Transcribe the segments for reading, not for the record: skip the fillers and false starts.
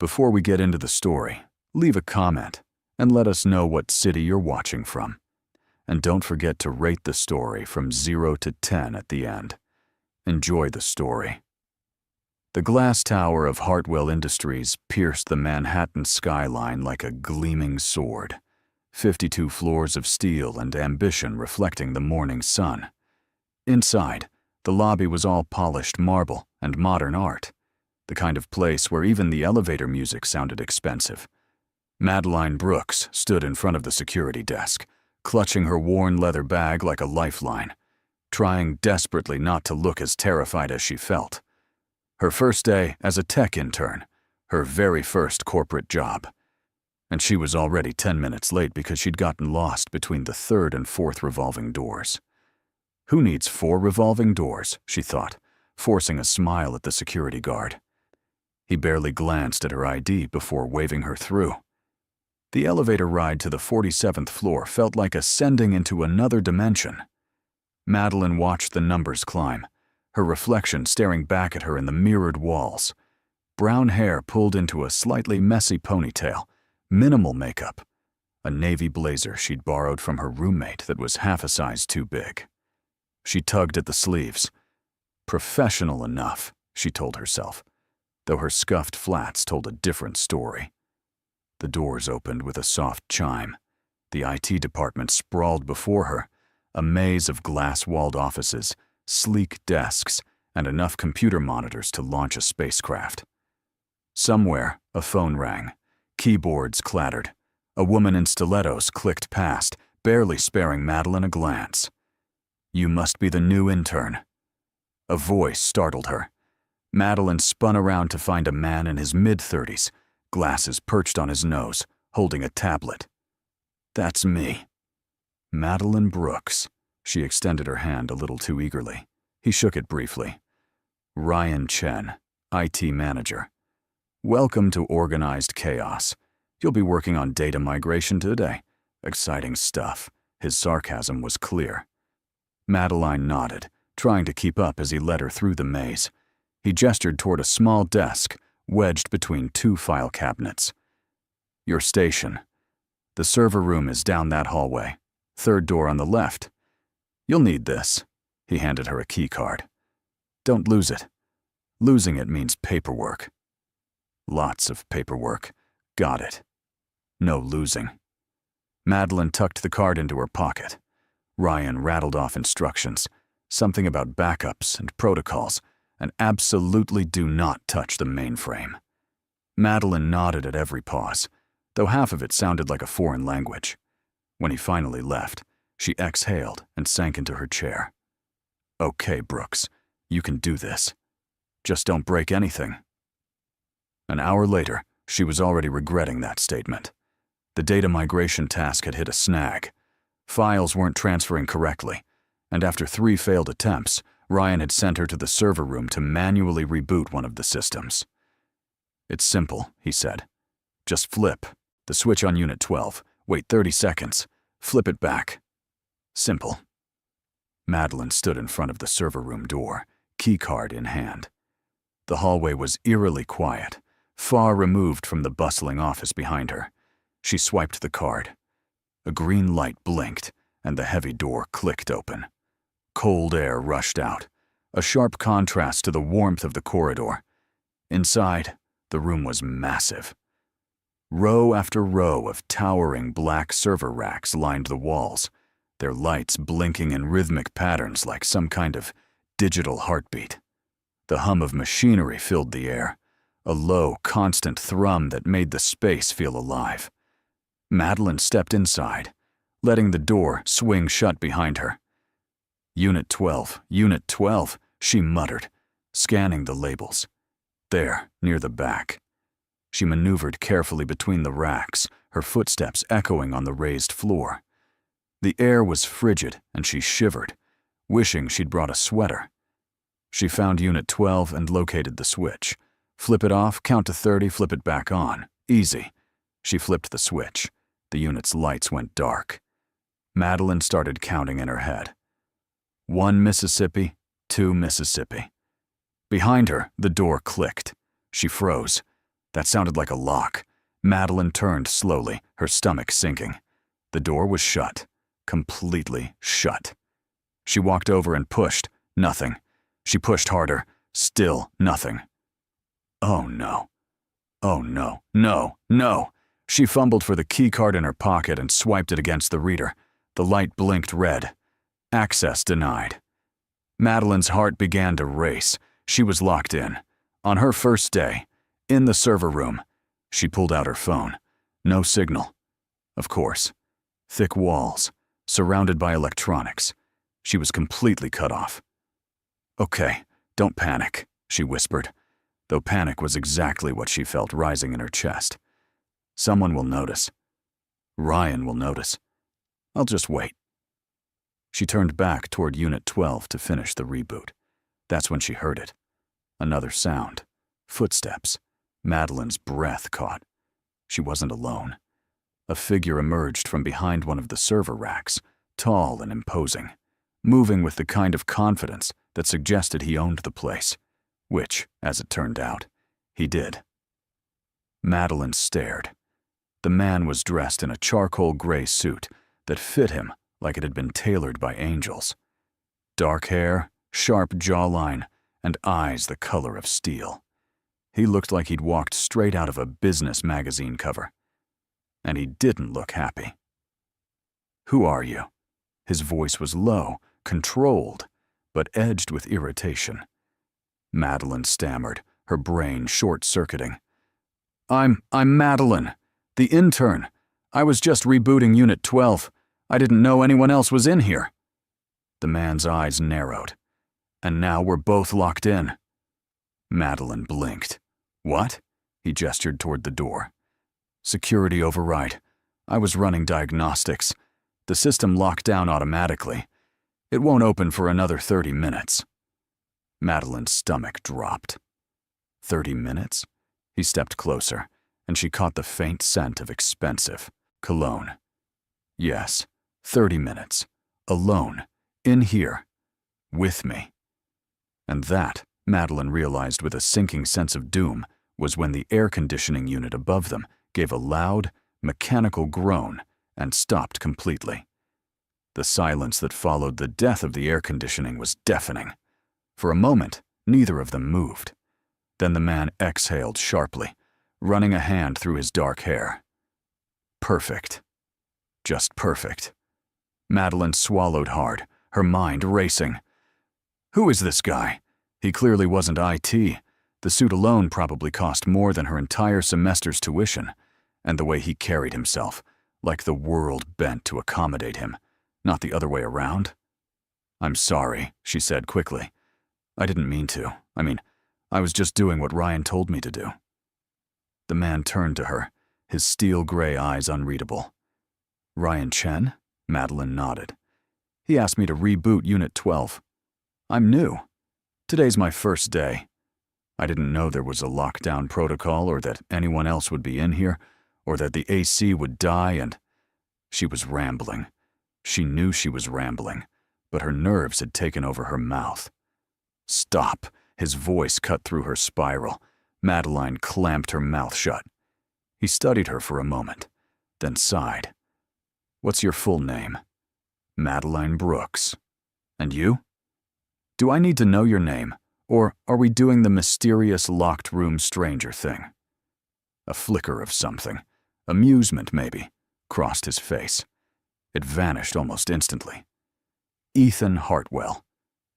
Before we get into the story, leave a comment and let us know what city you're watching from. And don't forget to rate the story from 0 to 10 at the end. Enjoy the story. The glass tower of Hartwell Industries pierced the Manhattan skyline like a gleaming sword. 52 floors of steel and ambition reflecting the morning sun. Inside, the lobby was all polished marble and modern art, the kind of place where even the elevator music sounded expensive. Madeline Brooks stood in front of the security desk, clutching her worn leather bag like a lifeline, trying desperately not to look as terrified as she felt. Her first day as a tech intern, her very first corporate job. And she was already 10 minutes late because she'd gotten lost between the third and fourth revolving doors. Who needs 4 revolving doors, she thought, forcing a smile at the security guard. He barely glanced at her ID before waving her through. The elevator ride to the 47th floor felt like ascending into another dimension. Madeline watched the numbers climb, her reflection staring back at her in the mirrored walls. Brown hair pulled into a slightly messy ponytail, minimal makeup, a navy blazer she'd borrowed from her roommate that was half a size too big. She tugged at the sleeves. Professional enough, she told herself, though her scuffed flats told a different story. The doors opened with a soft chime. The IT department sprawled before her, a maze of glass-walled offices, sleek desks, and enough computer monitors to launch a spacecraft. Somewhere, a phone rang. Keyboards clattered. A woman in stilettos clicked past, barely sparing Madeline a glance. "You must be the new intern." A voice startled her. Madeline spun around to find a man in his mid-30s, glasses perched on his nose, holding a tablet. "That's me." Madeline Brooks. She extended her hand a little too eagerly. He shook it briefly. "Ryan Chen, IT manager. Welcome to organized chaos. You'll be working on data migration today. Exciting stuff." His sarcasm was clear. Madeline nodded, trying to keep up as he led her through the maze. He gestured toward a small desk, wedged between 2 file cabinets. "Your station. The server room is down that hallway. 3rd door on the left. You'll need this." He handed her a key card. "Don't lose it. Losing it means paperwork." "Lots of paperwork. Got it. No losing." Madeline tucked the card into her pocket. Ryan rattled off instructions, something about backups and protocols, and absolutely do not touch the mainframe. Madeline nodded at every pause, though half of it sounded like a foreign language. When he finally left, she exhaled and sank into her chair. "Okay, Brooks, you can do this. Just don't break anything." An hour later, she was already regretting that statement. The data migration task had hit a snag. Files weren't transferring correctly, and after 3 failed attempts, Ryan had sent her to the server room to manually reboot one of the systems. "It's simple," he said. "Just flip the switch on Unit 12, wait 30 seconds, flip it back. Simple." Madeline stood in front of the server room door, keycard in hand. The hallway was eerily quiet, far removed from the bustling office behind her. She swiped the card. A green light blinked, and the heavy door clicked open. Cold air rushed out, a sharp contrast to the warmth of the corridor. Inside, the room was massive. Row after row of towering black server racks lined the walls, their lights blinking in rhythmic patterns like some kind of digital heartbeat. The hum of machinery filled the air, a low, constant thrum that made the space feel alive. Madeline stepped inside, letting the door swing shut behind her. Unit 12, Unit 12, she muttered, scanning the labels. There, near the back. She maneuvered carefully between the racks, her footsteps echoing on the raised floor. The air was frigid, and she shivered, wishing she'd brought a sweater. She found Unit 12 and located the switch. Flip it off, count to 30, flip it back on. Easy. She flipped the switch. The unit's lights went dark. Madeline started counting in her head. 1 Mississippi, 2 Mississippi. Behind her, the door clicked. She froze. That sounded like a lock. Madeline turned slowly, her stomach sinking. The door was shut. Completely shut. She walked over and pushed. Nothing. She pushed harder. Still nothing. Oh no. Oh no. No. No. She fumbled for the keycard in her pocket and swiped it against the reader. The light blinked red. Access denied. Madeline's heart began to race. She was locked in. On her first day, in the server room, she pulled out her phone. No signal. Of course. Thick walls, surrounded by electronics. She was completely cut off. "Okay, don't panic," she whispered, though panic was exactly what she felt rising in her chest. "Someone will notice. Ryan will notice. I'll just wait." She turned back toward Unit 12 to finish the reboot. That's when she heard it. Another sound. Footsteps. Madeline's breath caught. She wasn't alone. A figure emerged from behind one of the server racks, tall and imposing, moving with the kind of confidence that suggested he owned the place, which, as it turned out, he did. Madeline stared. The man was dressed in a charcoal gray suit that fit him like it had been tailored by angels. Dark hair, sharp jawline, and eyes the color of steel. He looked like he'd walked straight out of a business magazine cover. And he didn't look happy. "Who are you?" His voice was low, controlled, but edged with irritation. Madeline stammered, her brain short-circuiting. I'm Madeline, the intern. I was just rebooting Unit 12. I didn't know anyone else was in here." The man's eyes narrowed. "And now we're both locked in." Madeline blinked. "What?" He gestured toward the door. "Security override. I was running diagnostics. The system locked down automatically. It won't open for another 30 minutes. Madeline's stomach dropped. 30 minutes? He stepped closer, and she caught the faint scent of expensive cologne. Yes, 30 minutes. Alone. In here. With me. And that, Madeline realized with a sinking sense of doom, was when the air conditioning unit above them gave a loud, mechanical groan and stopped completely. The silence that followed the death of the air conditioning was deafening. For a moment, neither of them moved. Then the man exhaled sharply, running a hand through his dark hair. Perfect. Just perfect. Madeline swallowed hard, her mind racing. Who is this guy? He clearly wasn't IT. The suit alone probably cost more than her entire semester's tuition, and the way he carried himself, like the world bent to accommodate him, not the other way around. "I'm sorry," she said quickly. "I didn't mean to. I was just doing what Ryan told me to do." The man turned to her, his steel gray eyes unreadable. "Ryan Chen?" Madeline nodded. "He asked me to reboot Unit 12. I'm new. Today's my first day. I didn't know there was a lockdown protocol or that anyone else would be in here, or that the AC would die and—" She was rambling. She knew she was rambling, but her nerves had taken over her mouth. "Stop!" His voice cut through her spiral. Madeline clamped her mouth shut. He studied her for a moment, then sighed. "What's your full name?" "Madeline Brooks. And you?" "Do I need to know your name, or are we doing the mysterious locked room stranger thing?" A flicker of something, amusement maybe, crossed his face. It vanished almost instantly. "Ethan Hartwell."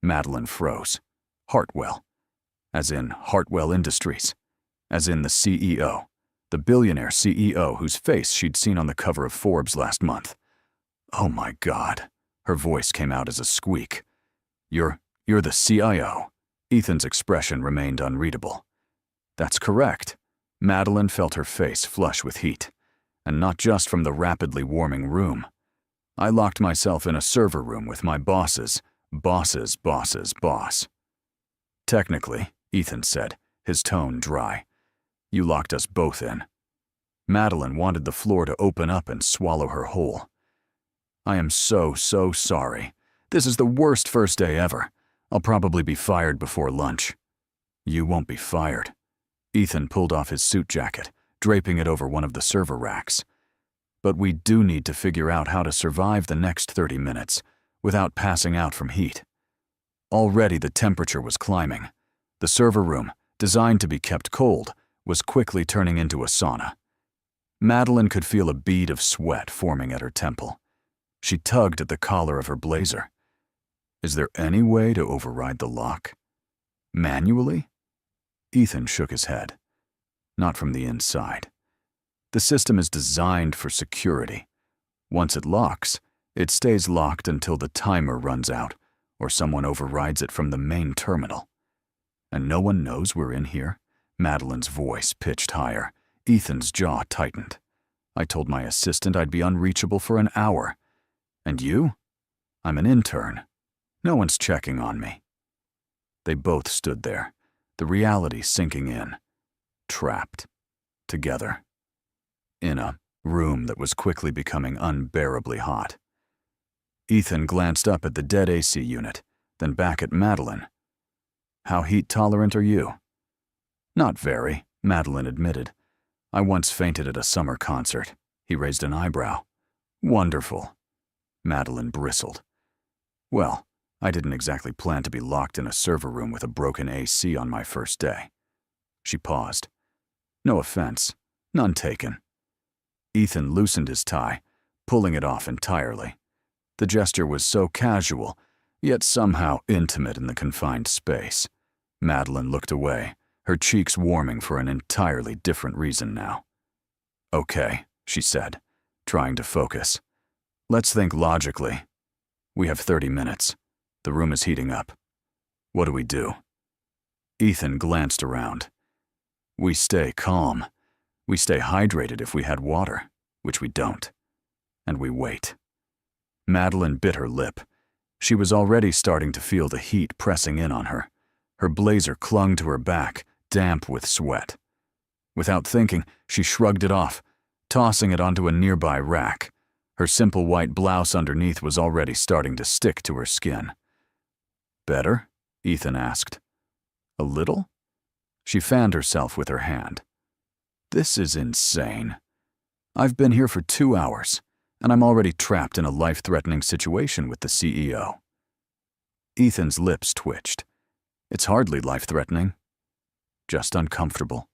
Madeline froze. Hartwell. As in Hartwell Industries. As in the CEO. The billionaire CEO whose face she'd seen on the cover of Forbes last month. "Oh my God." Her voice came out as a squeak. You're the CIO." Ethan's expression remained unreadable. "That's correct." Madeline felt her face flush with heat. And not just from the rapidly warming room. "I locked myself in a server room with my boss's boss's boss." "Technically," Ethan said, his tone dry. "You locked us both in." Madeline wanted the floor to open up and swallow her whole. "I am so sorry. This is the worst first day ever. I'll probably be fired before lunch." "You won't be fired." Ethan pulled off his suit jacket, draping it over one of the server racks. But we do need to figure out how to survive the next 30 minutes without passing out from heat. Already the temperature was climbing. The server room, designed to be kept cold, was quickly turning into a sauna. Madeline could feel a bead of sweat forming at her temple. She tugged at the collar of her blazer. Is there any way to override the lock? Manually? Ethan shook his head. Not from the inside. The system is designed for security. Once it locks, it stays locked until the timer runs out or someone overrides it from the main terminal. And no one knows we're in here? Madeline's voice pitched higher. Ethan's jaw tightened. I told my assistant I'd be unreachable for an hour. And you? I'm an intern. No one's checking on me. They both stood there, the reality sinking in. Trapped. Together. In a room that was quickly becoming unbearably hot. Ethan glanced up at the dead AC unit, then back at Madeline. How heat-tolerant are you? Not very, Madeline admitted. I once fainted at a summer concert. He raised an eyebrow. Wonderful. Madeline bristled. Well, I didn't exactly plan to be locked in a server room with a broken AC on my first day. She paused. No offense. None taken. Ethan loosened his tie, pulling it off entirely. The gesture was so casual, yet somehow intimate in the confined space. Madeline looked away, her cheeks warming for an entirely different reason now. Okay, she said, trying to focus. Let's think logically. We have 30 minutes. The room is heating up. What do we do? Ethan glanced around. We stay calm. We stay hydrated if we had water, which we don't. And we wait. Madeline bit her lip. She was already starting to feel the heat pressing in on her. Her blazer clung to her back, damp with sweat. Without thinking, she shrugged it off, tossing it onto a nearby rack. Her simple white blouse underneath was already starting to stick to her skin. Better? Ethan asked. A little? She fanned herself with her hand. This is insane. I've been here for 2 hours, and I'm already trapped in a life-threatening situation with the CEO. Ethan's lips twitched. It's hardly life-threatening. Just uncomfortable.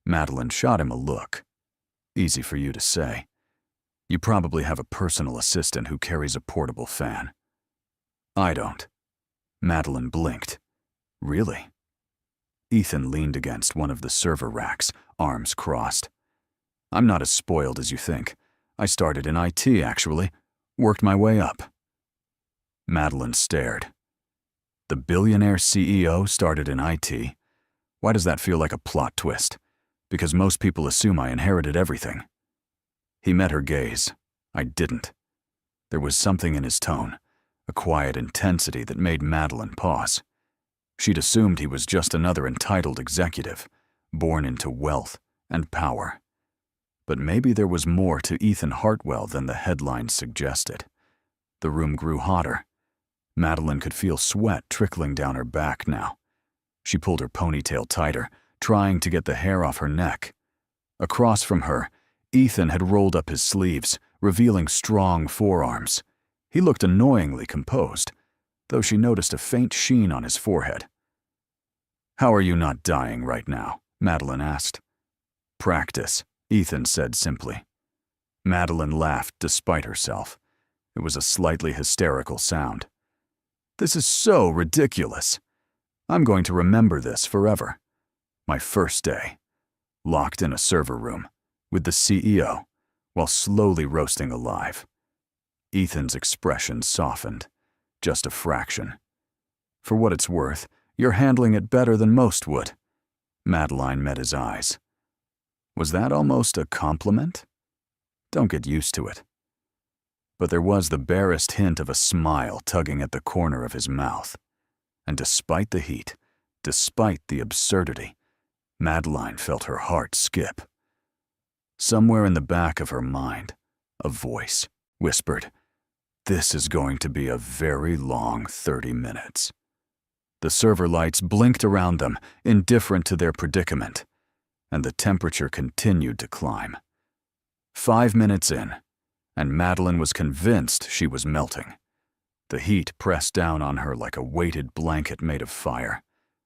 Madeline shot him a look. Easy for you to say. You probably have a personal assistant who carries a portable fan. I don't. Madeline blinked. Really? Ethan leaned against one of the server racks, arms crossed. I'm not as spoiled as you think. I started in IT, actually. Worked my way up. Madeline stared. The billionaire CEO started in IT. Why does that feel like a plot twist? Because most people assume I inherited everything. He met her gaze. I didn't. There was something in his tone, a quiet intensity that made Madeline pause. She'd assumed he was just another entitled executive, born into wealth and power. But maybe there was more to Ethan Hartwell than the headlines suggested. The room grew hotter. Madeline could feel sweat trickling down her back now. She pulled her ponytail tighter, trying to get the hair off her neck. Across from her, Ethan had rolled up his sleeves, revealing strong forearms. He looked annoyingly composed, though she noticed a faint sheen on his forehead. How are you not dying right now? Madeline asked. Practice, Ethan said simply. Madeline laughed despite herself. It was a slightly hysterical sound. This is so ridiculous. I'm going to remember this forever. My first day, locked in a server room, with the CEO, while slowly roasting alive. Ethan's expression softened, just a fraction. For what it's worth, you're handling it better than most would. Madeline met his eyes. Was that almost a compliment? Don't get used to it. But there was the barest hint of a smile tugging at the corner of his mouth. And despite the heat, despite the absurdity, Madeline felt her heart skip. Somewhere in the back of her mind, a voice whispered, "This is going to be a very long 30 minutes." The server lights blinked around them, indifferent to their predicament, and the temperature continued to climb. 5 minutes in, and Madeline was convinced she was melting. The heat pressed down on her like a weighted blanket made of fire.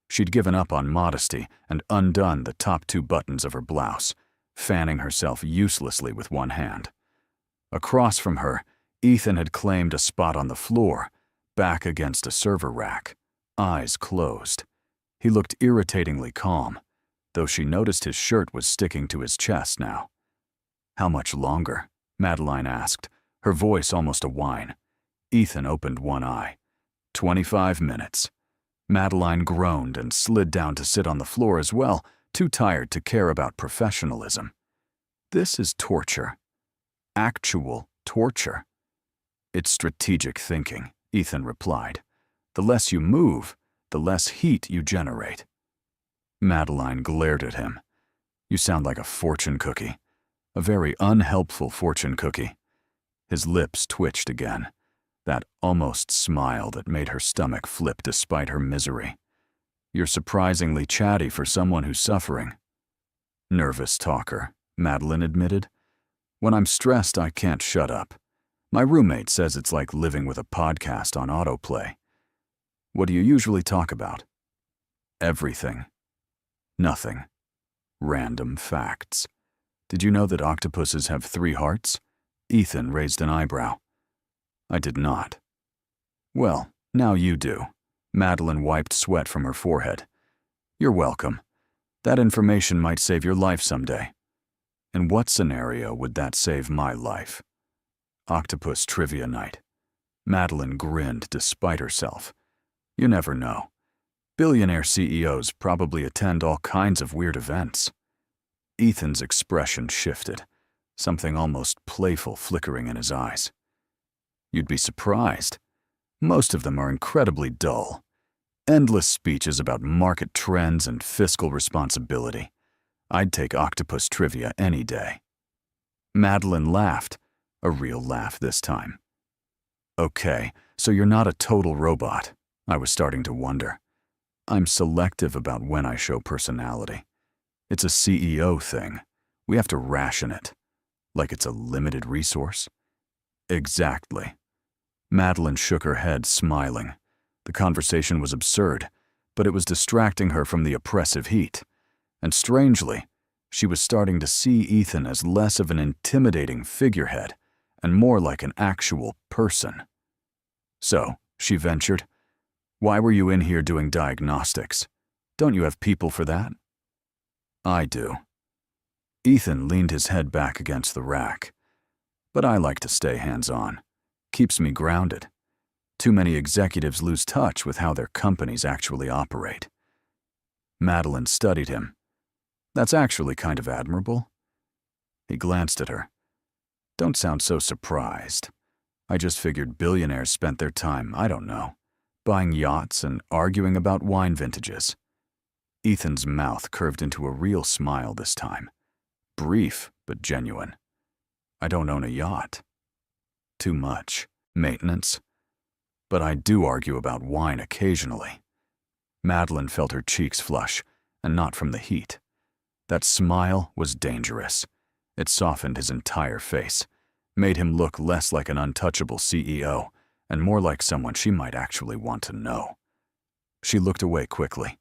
She'd given up on modesty and undone the top 2 buttons of her blouse, fanning herself uselessly with one hand. Across from her, Ethan had claimed a spot on the floor, back against a server rack, eyes closed. He looked irritatingly calm, though she noticed his shirt was sticking to his chest now. "How much longer?" Madeline asked, her voice almost a whine. Ethan opened one eye. 25 minutes. Madeline groaned and slid down to sit on the floor as well, too tired to care about professionalism. "This is torture. Actual torture." "It's strategic thinking," Ethan replied. "The less you move, the less heat you generate." Madeline glared at him. "You sound like a fortune cookie. A very unhelpful fortune cookie." His lips twitched again, that almost smile that made her stomach flip despite her misery. "You're surprisingly chatty for someone who's suffering." "Nervous talker," Madeline admitted. "When I'm stressed, I can't shut up. My roommate says it's like living with a podcast on autoplay." "What do you usually talk about?" "Everything. Nothing. Random facts. Did you know that octopuses have 3 hearts?" Ethan raised an eyebrow. "I did not." "Well, now you do." Madeline wiped sweat from her forehead. "You're welcome. That information might save your life someday." "In what scenario would that save my life?" "Octopus trivia night." Madeline grinned despite herself. "You never know. Billionaire CEOs probably attend all kinds of weird events." Ethan's expression shifted, something almost playful flickering in his eyes. "You'd be surprised. Most of them are incredibly dull. Endless speeches about market trends and fiscal responsibility. I'd take octopus trivia any day." Madeline laughed, a real laugh this time. "Okay, so you're not a total robot," I was starting to wonder. "I'm selective about when I show personality. It's a CEO thing. We have to ration it. Like it's a limited resource." "Exactly." Madeline shook her head, smiling. The conversation was absurd, but it was distracting her from the oppressive heat. And strangely, she was starting to see Ethan as less of an intimidating figurehead and more like an actual person. "So," she ventured, "why were you in here doing diagnostics? Don't you have people for that?" "I do." Ethan leaned his head back against the rack. "But I like to stay hands-on. Keeps me grounded. Too many executives lose touch with how their companies actually operate." Madeline studied him. "That's actually kind of admirable." He glanced at her. "Don't sound so surprised. I just figured billionaires spent their time, I don't know, buying yachts and arguing about wine vintages." Ethan's mouth curved into a real smile this time. Brief, but genuine. "I don't own a yacht." "Too much. Maintenance. But I do argue about wine occasionally." Madeline felt her cheeks flush, and not from the heat. That smile was dangerous. It softened his entire face, made him look less like an untouchable CEO and more like someone she might actually want to know. She looked away quickly.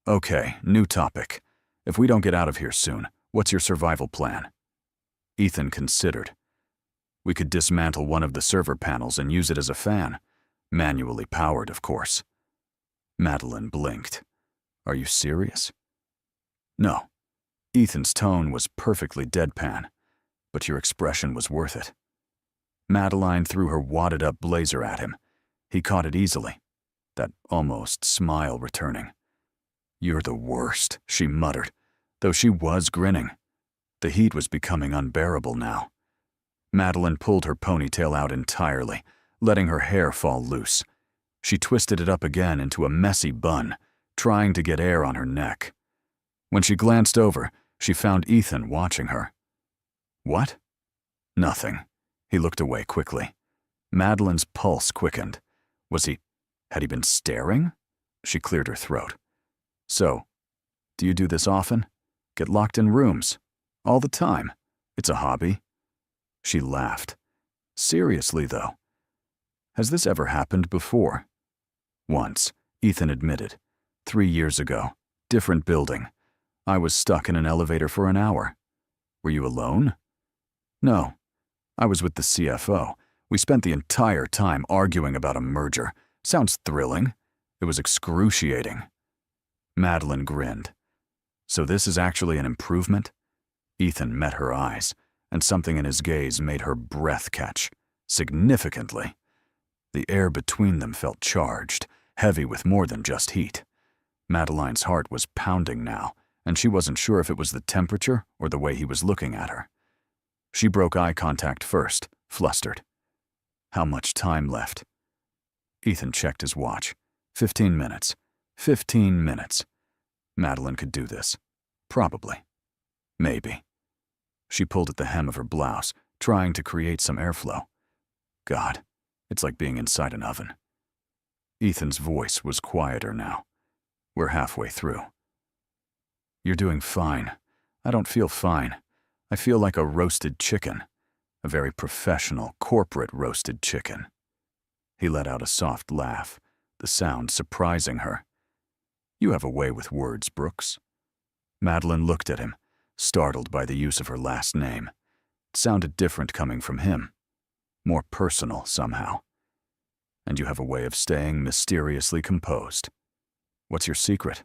"Okay, new topic. If we don't get out of here soon, what's your survival plan?" Ethan considered. "We could dismantle one of the server panels and use it as a fan. Manually powered, of course." Madeline blinked. "Are you serious?" "No." Ethan's tone was perfectly deadpan, but your expression was worth it. Madeline threw her wadded-up blazer at him. He caught it easily, that almost smile returning. "You're the worst," she muttered, though she was grinning. The heat was becoming unbearable now. Madeline pulled her ponytail out entirely, letting her hair fall loose. She twisted it up again into a messy bun, trying to get air on her neck. When she glanced over, she found Ethan watching her. "What?" "Nothing." He looked away quickly. Madeline's pulse quickened. Had he been staring? She cleared her throat. So, do you do this often? Get locked in rooms? All the time? It's a hobby? She laughed. Seriously, though. Has this ever happened before? Once, Ethan admitted. 3 years ago. Different building. I was stuck in an elevator for an hour. Were you alone? No. I was with the CFO. We spent the entire time arguing about a merger. Sounds thrilling. It was excruciating. Madeline grinned. So this is actually an improvement? Ethan met her eyes, and something in his gaze made her breath catch, significantly. The air between them felt charged, heavy with more than just heat. Madeline's heart was pounding now, and she wasn't sure if it was the temperature or the way he was looking at her. She broke eye contact first, flustered. How much time left? Ethan checked his watch. 15 minutes. 15 minutes. Madeline could do this. Probably. Maybe. She pulled at the hem of her blouse, trying to create some airflow. God, it's like being inside an oven. Ethan's voice was quieter now. We're halfway through. You're doing fine. I don't feel fine. I feel like a roasted chicken. A very professional, corporate roasted chicken. He let out a soft laugh, the sound surprising her. You have a way with words, Brooks. Madeline looked at him, startled by the use of her last name. It sounded different coming from him. More personal, somehow. And you have a way of staying mysteriously composed. What's your secret?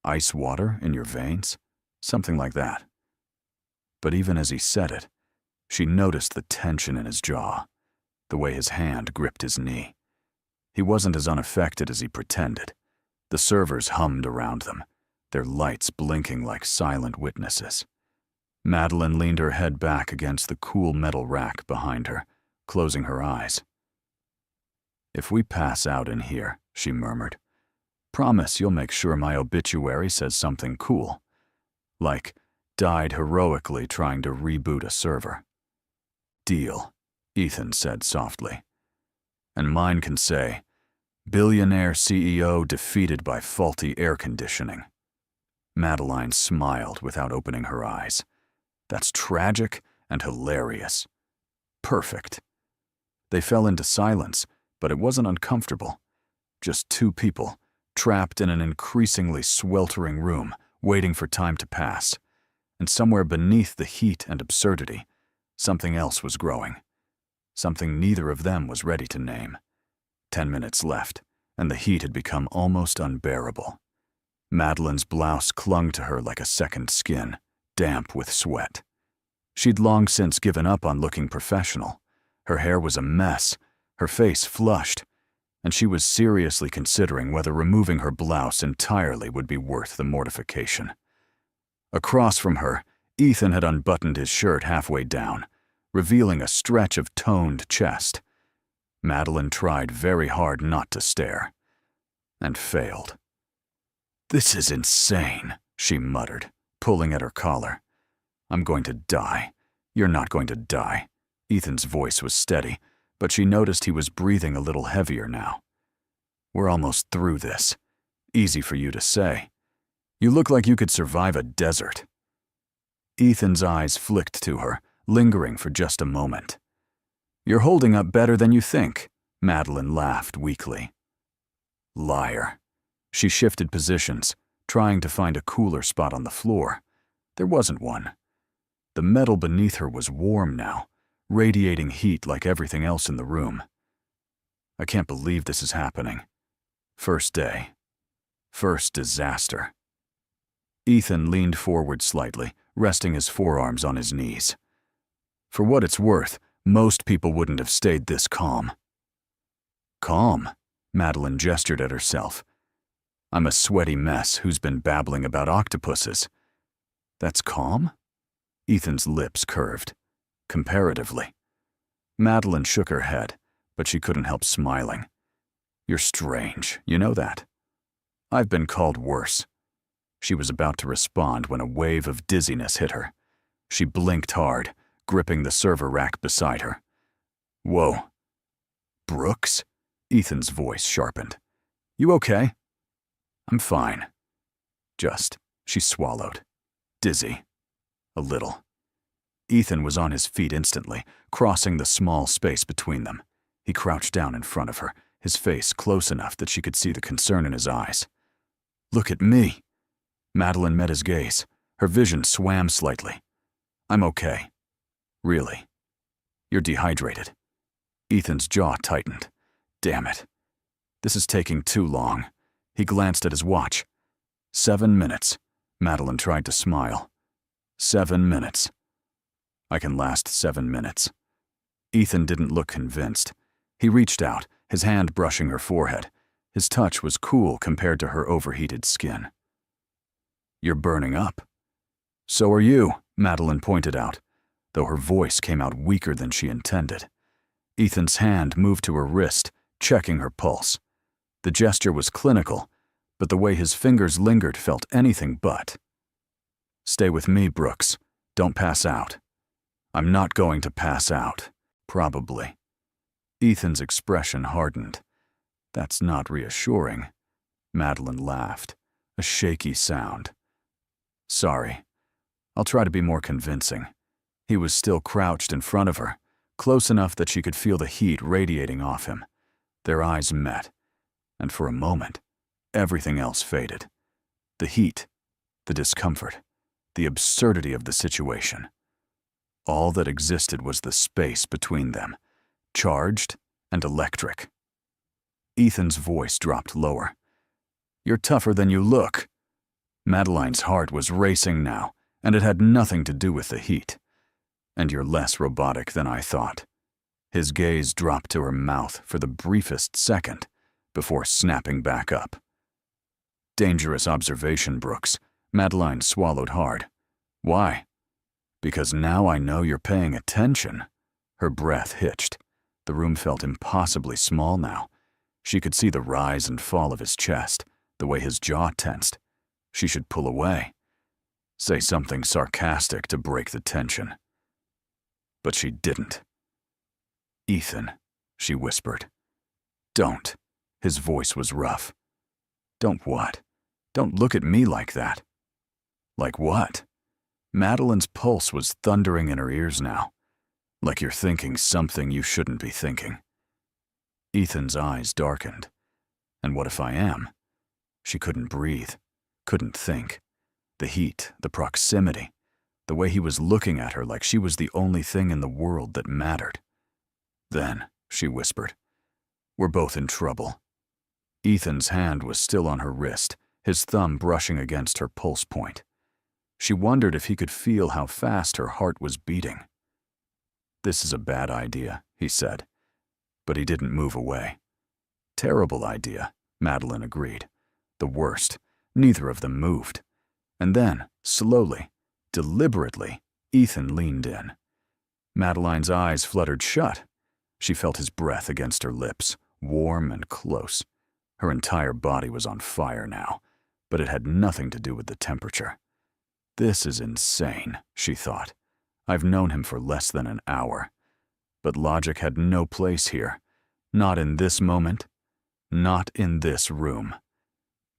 Ice water in your veins? Something like that. But even as he said it, she noticed the tension in his jaw, the way his hand gripped his knee. He wasn't as unaffected as he pretended. The servers hummed around them, their lights blinking like silent witnesses. Madeline leaned her head back against the cool metal rack behind her, closing her eyes. If we pass out in here, she murmured, promise you'll make sure my obituary says something cool. Like, died heroically trying to reboot a server. Deal, Ethan said softly. And mine can say, Billionaire CEO defeated by faulty air conditioning. Madeline smiled without opening her eyes. That's tragic and hilarious. Perfect. They fell into silence, but it wasn't uncomfortable. Just two people, trapped in an increasingly sweltering room, waiting for time to pass. And somewhere beneath the heat and absurdity, something else was growing. Something neither of them was ready to name. 10 minutes left, and the heat had become almost unbearable. Madeline's blouse clung to her like a second skin, damp with sweat. She'd long since given up on looking professional. Her hair was a mess, her face flushed, and she was seriously considering whether removing her blouse entirely would be worth the mortification. Across from her, Ethan had unbuttoned his shirt halfway down, revealing a stretch of toned chest. Madeline tried very hard not to stare, and failed. This is insane, she muttered, pulling at her collar. I'm going to die. You're not going to die. Ethan's voice was steady, but she noticed he was breathing a little heavier now. We're almost through this. Easy for you to say. You look like you could survive a desert. Ethan's eyes flicked to her, lingering for just a moment. You're holding up better than you think, Madeline laughed weakly. Liar. She shifted positions, trying to find a cooler spot on the floor. There wasn't one. The metal beneath her was warm now, radiating heat like everything else in the room. I can't believe this is happening. First day. First disaster. Ethan leaned forward slightly, resting his forearms on his knees. For what it's worth, most people wouldn't have stayed this calm. Calm? Madeline gestured at herself. I'm a sweaty mess who's been babbling about octopuses. That's calm? Ethan's lips curved. Comparatively. Madeline shook her head, but she couldn't help smiling. You're strange, you know that. I've been called worse. She was about to respond when a wave of dizziness hit her. She blinked hard, gripping the server rack beside her. Whoa. Brooks? Ethan's voice sharpened. You okay? I'm fine. She swallowed. Dizzy. A little. Ethan was on his feet instantly, crossing the small space between them. He crouched down in front of her, his face close enough that she could see the concern in his eyes. Look at me. Madeline met his gaze. Her vision swam slightly. I'm okay. Really. You're dehydrated. Ethan's jaw tightened. Damn it. This is taking too long. He glanced at his watch. 7 minutes. Madeline tried to smile. 7 minutes. I can last 7 minutes. Ethan didn't look convinced. He reached out, his hand brushing her forehead. His touch was cool compared to her overheated skin. You're burning up. So are you, Madeline pointed out, though her voice came out weaker than she intended. Ethan's hand moved to her wrist, checking her pulse. The gesture was clinical, but the way his fingers lingered felt anything but. Stay with me, Brooks. Don't pass out. I'm not going to pass out. Probably. Ethan's expression hardened. That's not reassuring. Madeline laughed, a shaky sound. Sorry. I'll try to be more convincing. He was still crouched in front of her, close enough that she could feel the heat radiating off him. Their eyes met, and for a moment, everything else faded. The heat, the discomfort, the absurdity of the situation. All that existed was the space between them, charged and electric. Ethan's voice dropped lower. You're tougher than you look. Madeline's heart was racing now, and it had nothing to do with the heat. And you're less robotic than I thought. His gaze dropped to her mouth for the briefest second, before snapping back up. Dangerous observation, Brooks. Madeline swallowed hard. Why? Because now I know you're paying attention. Her breath hitched. The room felt impossibly small now. She could see the rise and fall of his chest, the way his jaw tensed. She should pull away. Say something sarcastic to break the tension. But she didn't. Ethan, she whispered. Don't. His voice was rough. Don't what? Don't look at me like that. Like what? Madeline's pulse was thundering in her ears now. Like you're thinking something you shouldn't be thinking. Ethan's eyes darkened. And what if I am? She couldn't breathe, couldn't think. The heat, the proximity, the way he was looking at her like she was the only thing in the world that mattered. Then, she whispered, we're both in trouble. Ethan's hand was still on her wrist, his thumb brushing against her pulse point. She wondered if he could feel how fast her heart was beating. This is a bad idea, he said, but he didn't move away. Terrible idea, Madeline agreed. The worst. Neither of them moved. And then, slowly, deliberately, Ethan leaned in. Madeline's eyes fluttered shut. She felt his breath against her lips, warm and close. Her entire body was on fire now, but it had nothing to do with the temperature. This is insane, she thought. I've known him for less than an hour. But logic had no place here. Not in this moment. Not in this room.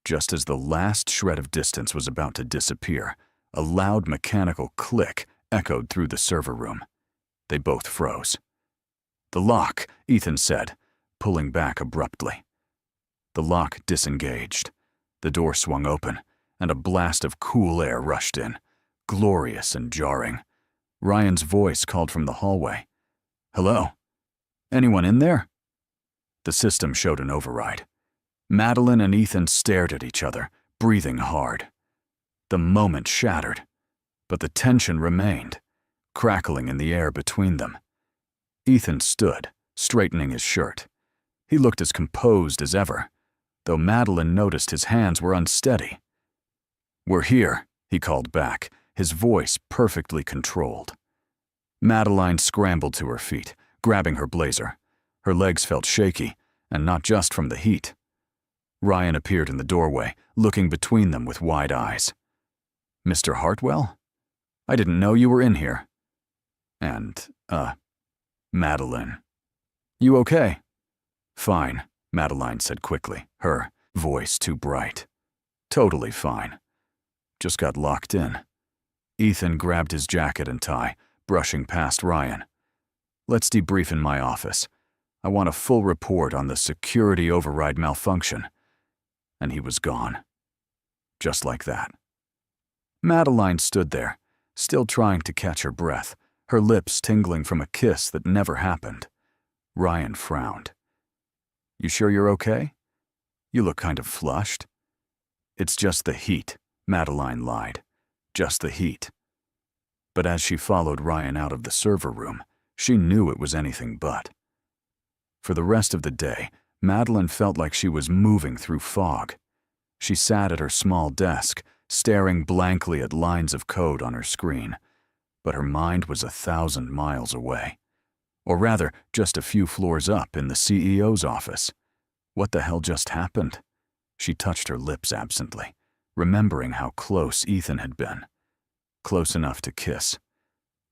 Just as the last shred of distance was about to disappear, a loud mechanical click echoed through the server room. They both froze. The lock, Ethan said, pulling back abruptly. The lock disengaged. The door swung open, and a blast of cool air rushed in, glorious and jarring. Ryan's voice called from the hallway. Hello? Anyone in there? The system showed an override. Madeline and Ethan stared at each other, breathing hard. The moment shattered, but the tension remained, crackling in the air between them. Ethan stood, straightening his shirt. He looked as composed as ever, though Madeline noticed his hands were unsteady. We're here, he called back, his voice perfectly controlled. Madeline scrambled to her feet, grabbing her blazer. Her legs felt shaky, and not just from the heat. Ryan appeared in the doorway, looking between them with wide eyes. Mr. Hartwell? I didn't know you were in here. And, Madeline. You okay? Fine, Madeline said quickly, her voice too bright. Totally fine. Just got locked in. Ethan grabbed his jacket and tie, brushing past Ryan. Let's debrief in my office. I want a full report on the security override malfunction. And he was gone. Just like that. Madeline stood there, still trying to catch her breath, her lips tingling from a kiss that never happened. Ryan frowned. You sure you're okay? You look kind of flushed. It's just the heat, Madeline lied. Just the heat. But as she followed Ryan out of the server room, she knew it was anything but. For the rest of the day, Madeline felt like she was moving through fog. She sat at her small desk, staring blankly at lines of code on her screen, but her mind was 1,000 miles away. Or rather, just a few floors up in the CEO's office. What the hell just happened? She touched her lips absently, remembering how close Ethan had been. Close enough to kiss.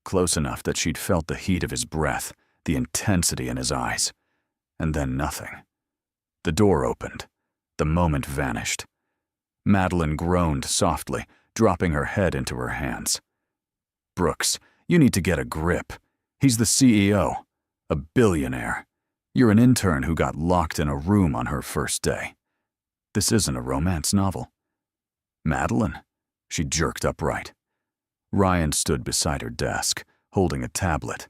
Close enough that she'd felt the heat of his breath, the intensity in his eyes. And then nothing. The door opened. The moment vanished. Madeline groaned softly, dropping her head into her hands. Brooks, you need to get a grip. He's the CEO. A billionaire. You're an intern who got locked in a room on her first day. This isn't a romance novel. Madeline? She jerked upright. Ryan stood beside her desk, holding a tablet.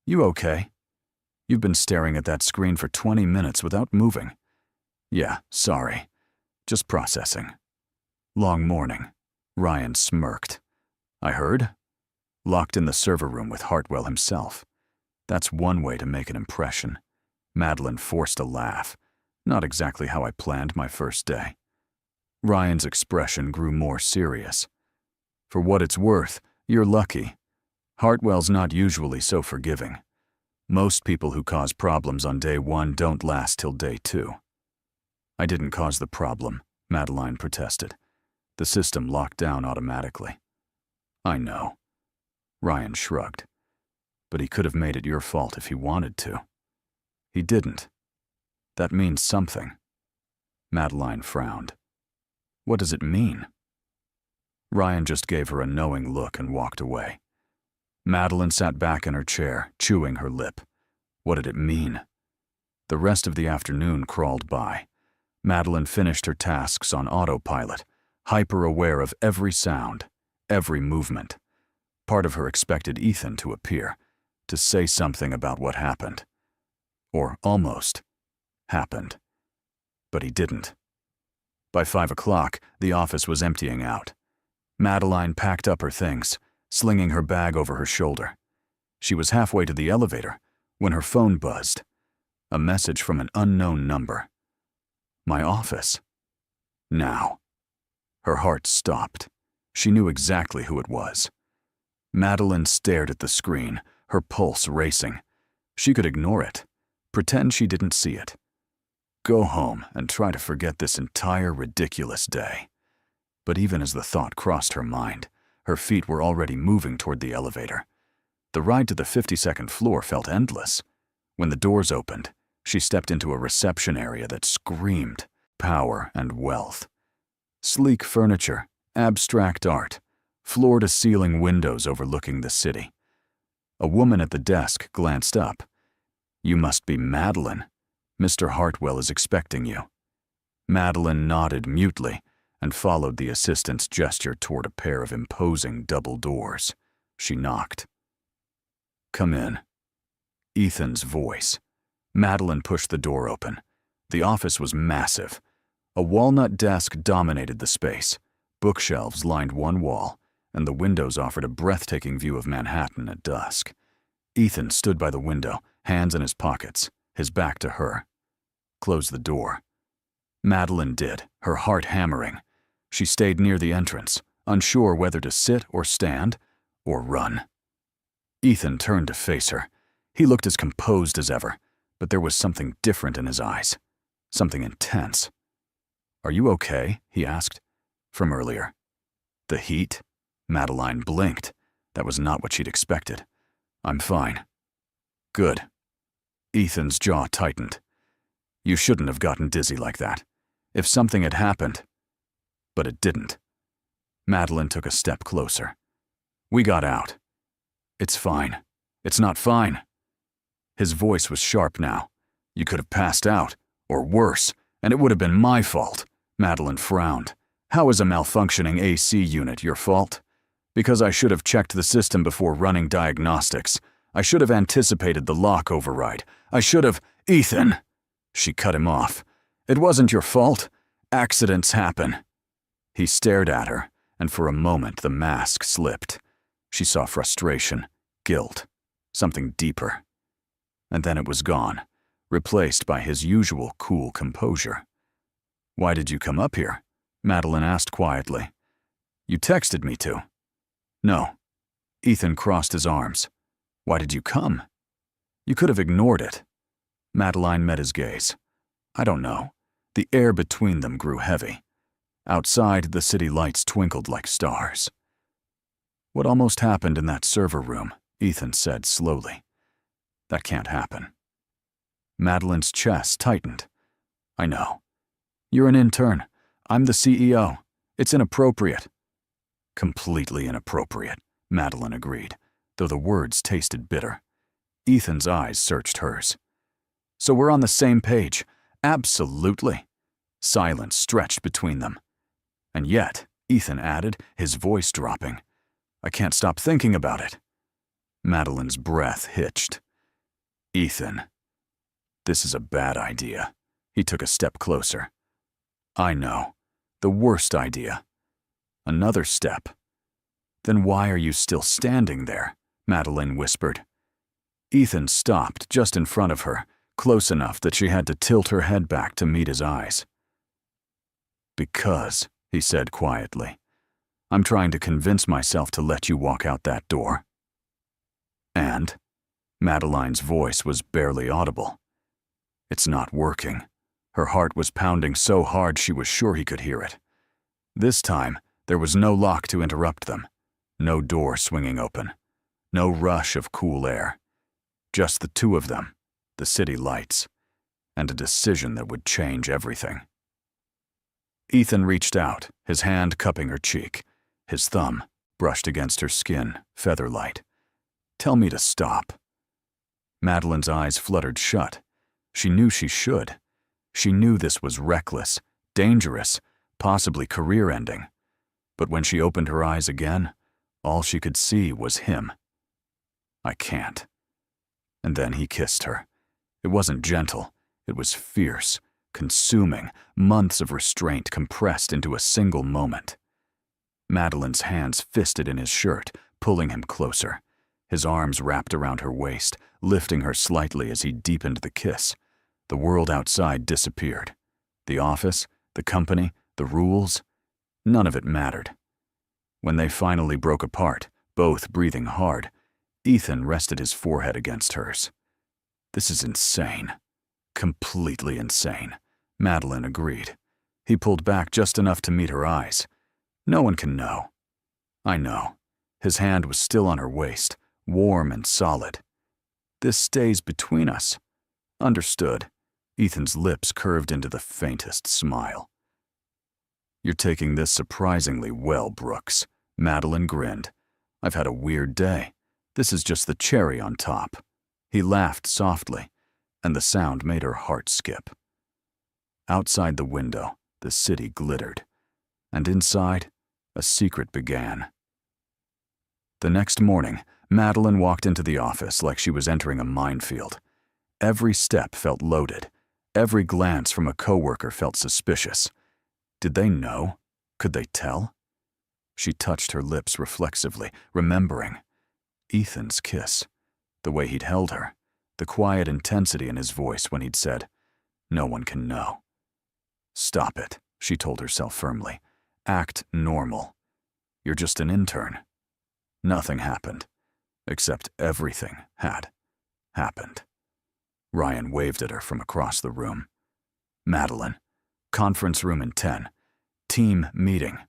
You okay? You've been staring at that screen for 20 minutes without moving. Yeah, sorry. Just processing. Long morning. Ryan smirked. I heard. Locked in the server room with Hartwell himself. That's one way to make an impression. Madeline forced a laugh. Not exactly how I planned my first day. Ryan's expression grew more serious. For what it's worth, you're lucky. Hartwell's not usually so forgiving. Most people who cause problems on day one don't last till day two. I didn't cause the problem, Madeline protested. The system locked down automatically. I know. Ryan shrugged. But he could have made it your fault if he wanted to. He didn't. That means something. Madeline frowned. What does it mean? Ryan just gave her a knowing look and walked away. Madeline sat back in her chair, chewing her lip. What did it mean? The rest of the afternoon crawled by. Madeline finished her tasks on autopilot, hyper-aware of every sound, every movement. Part of her expected Ethan to appear, to say something about what happened. Or almost happened. But he didn't. By 5 o'clock, the office was emptying out. Madeline packed up her things, slinging her bag over her shoulder. She was halfway to the elevator when her phone buzzed. A message from an unknown number. My office. Now. Her heart stopped. She knew exactly who it was. Madeline stared at the screen, her pulse racing. She could ignore it, pretend she didn't see it. Go home and try to forget this entire ridiculous day. But even as the thought crossed her mind, her feet were already moving toward the elevator. The ride to the 52nd floor felt endless. When the doors opened, she stepped into a reception area that screamed power and wealth. Sleek furniture, abstract art, floor-to-ceiling windows overlooking the city. A woman at the desk glanced up. You must be Madeline. Mr. Hartwell is expecting you. Madeline nodded mutely and followed the assistant's gesture toward a pair of imposing double doors. She knocked. Come in. Ethan's voice. Madeline pushed the door open. The office was massive. A walnut desk dominated the space. Bookshelves lined one wall, and the windows offered a breathtaking view of Manhattan at dusk. Ethan stood by the window, hands in his pockets, his back to her. Close the door. Madeline did, her heart hammering. She stayed near the entrance, unsure whether to sit or stand or run. Ethan turned to face her. He looked as composed as ever, but there was something different in his eyes, something intense. Are you okay? He asked. From earlier. The heat? Madeline blinked. That was not what she'd expected. I'm fine. Good. Ethan's jaw tightened. You shouldn't have gotten dizzy like that. If something had happened. But it didn't. Madeline took a step closer. We got out. It's fine. It's not fine. His voice was sharp now. You could have passed out, or worse, and it would have been my fault. Madeline frowned. How is a malfunctioning AC unit your fault? Because I should have checked the system before running diagnostics. I should have anticipated the lock override. I should have— Ethan! She cut him off. It wasn't your fault. Accidents happen. He stared at her, and for a moment the mask slipped. She saw frustration, guilt, something deeper. And then it was gone, replaced by his usual cool composure. Why did you come up here? Madeline asked quietly. You texted me to. No. Ethan crossed his arms. Why did you come? You could have ignored it. Madeline met his gaze. I don't know. The air between them grew heavy. Outside, the city lights twinkled like stars. What almost happened in that server room, Ethan said slowly. That can't happen. Madeline's chest tightened. I know. You're an intern. I'm the CEO. It's inappropriate. Completely inappropriate, Madeline agreed, though the words tasted bitter. Ethan's eyes searched hers. So we're on the same page. Absolutely. Silence stretched between them. And yet, Ethan added, his voice dropping, I can't stop thinking about it. Madeline's breath hitched. Ethan. This is a bad idea. He took a step closer. I know. The worst idea. Another step. Then why are you still standing there? Madeline whispered. Ethan stopped just in front of her, close enough that she had to tilt her head back to meet his eyes. Because, he said quietly, I'm trying to convince myself to let you walk out that door. And? Madeline's voice was barely audible. It's not working. Her heart was pounding so hard she was sure he could hear it. This time, there was no lock to interrupt them, no door swinging open, no rush of cool air. Just the two of them, the city lights, and a decision that would change everything. Ethan reached out, his hand cupping her cheek. His thumb brushed against her skin, feather-light. Tell me to stop. Madeline's eyes fluttered shut. She knew she should. She knew this was reckless, dangerous, possibly career-ending. But when she opened her eyes again, all she could see was him. I can't. And then he kissed her. It wasn't gentle. It was fierce, consuming, months of restraint compressed into a single moment. Madeline's hands fisted in his shirt, pulling him closer. His arms wrapped around her waist, lifting her slightly as he deepened the kiss. The world outside disappeared. The office, the company, the rules, none of it mattered. When they finally broke apart, both breathing hard, Ethan rested his forehead against hers. This is insane. Completely insane, Madeline agreed. He pulled back just enough to meet her eyes. No one can know. I know. His hand was still on her waist, warm and solid. This stays between us. Understood. Ethan's lips curved into the faintest smile. You're taking this surprisingly well, Brooks. Madeline grinned. I've had a weird day. This is just the cherry on top. He laughed softly, and the sound made her heart skip. Outside the window, the city glittered, and inside, a secret began. The next morning, Madeline walked into the office like she was entering a minefield. Every step felt loaded. Every glance from a coworker felt suspicious. Did they know? Could they tell? She touched her lips reflexively, remembering. Ethan's kiss. The way he'd held her. The quiet intensity in his voice when he'd said, "No one can know." Stop it, she told herself firmly. Act normal. You're just an intern. Nothing happened. Except everything had happened. Ryan waved at her from across the room. Madeline. Conference room in 10. Team meeting.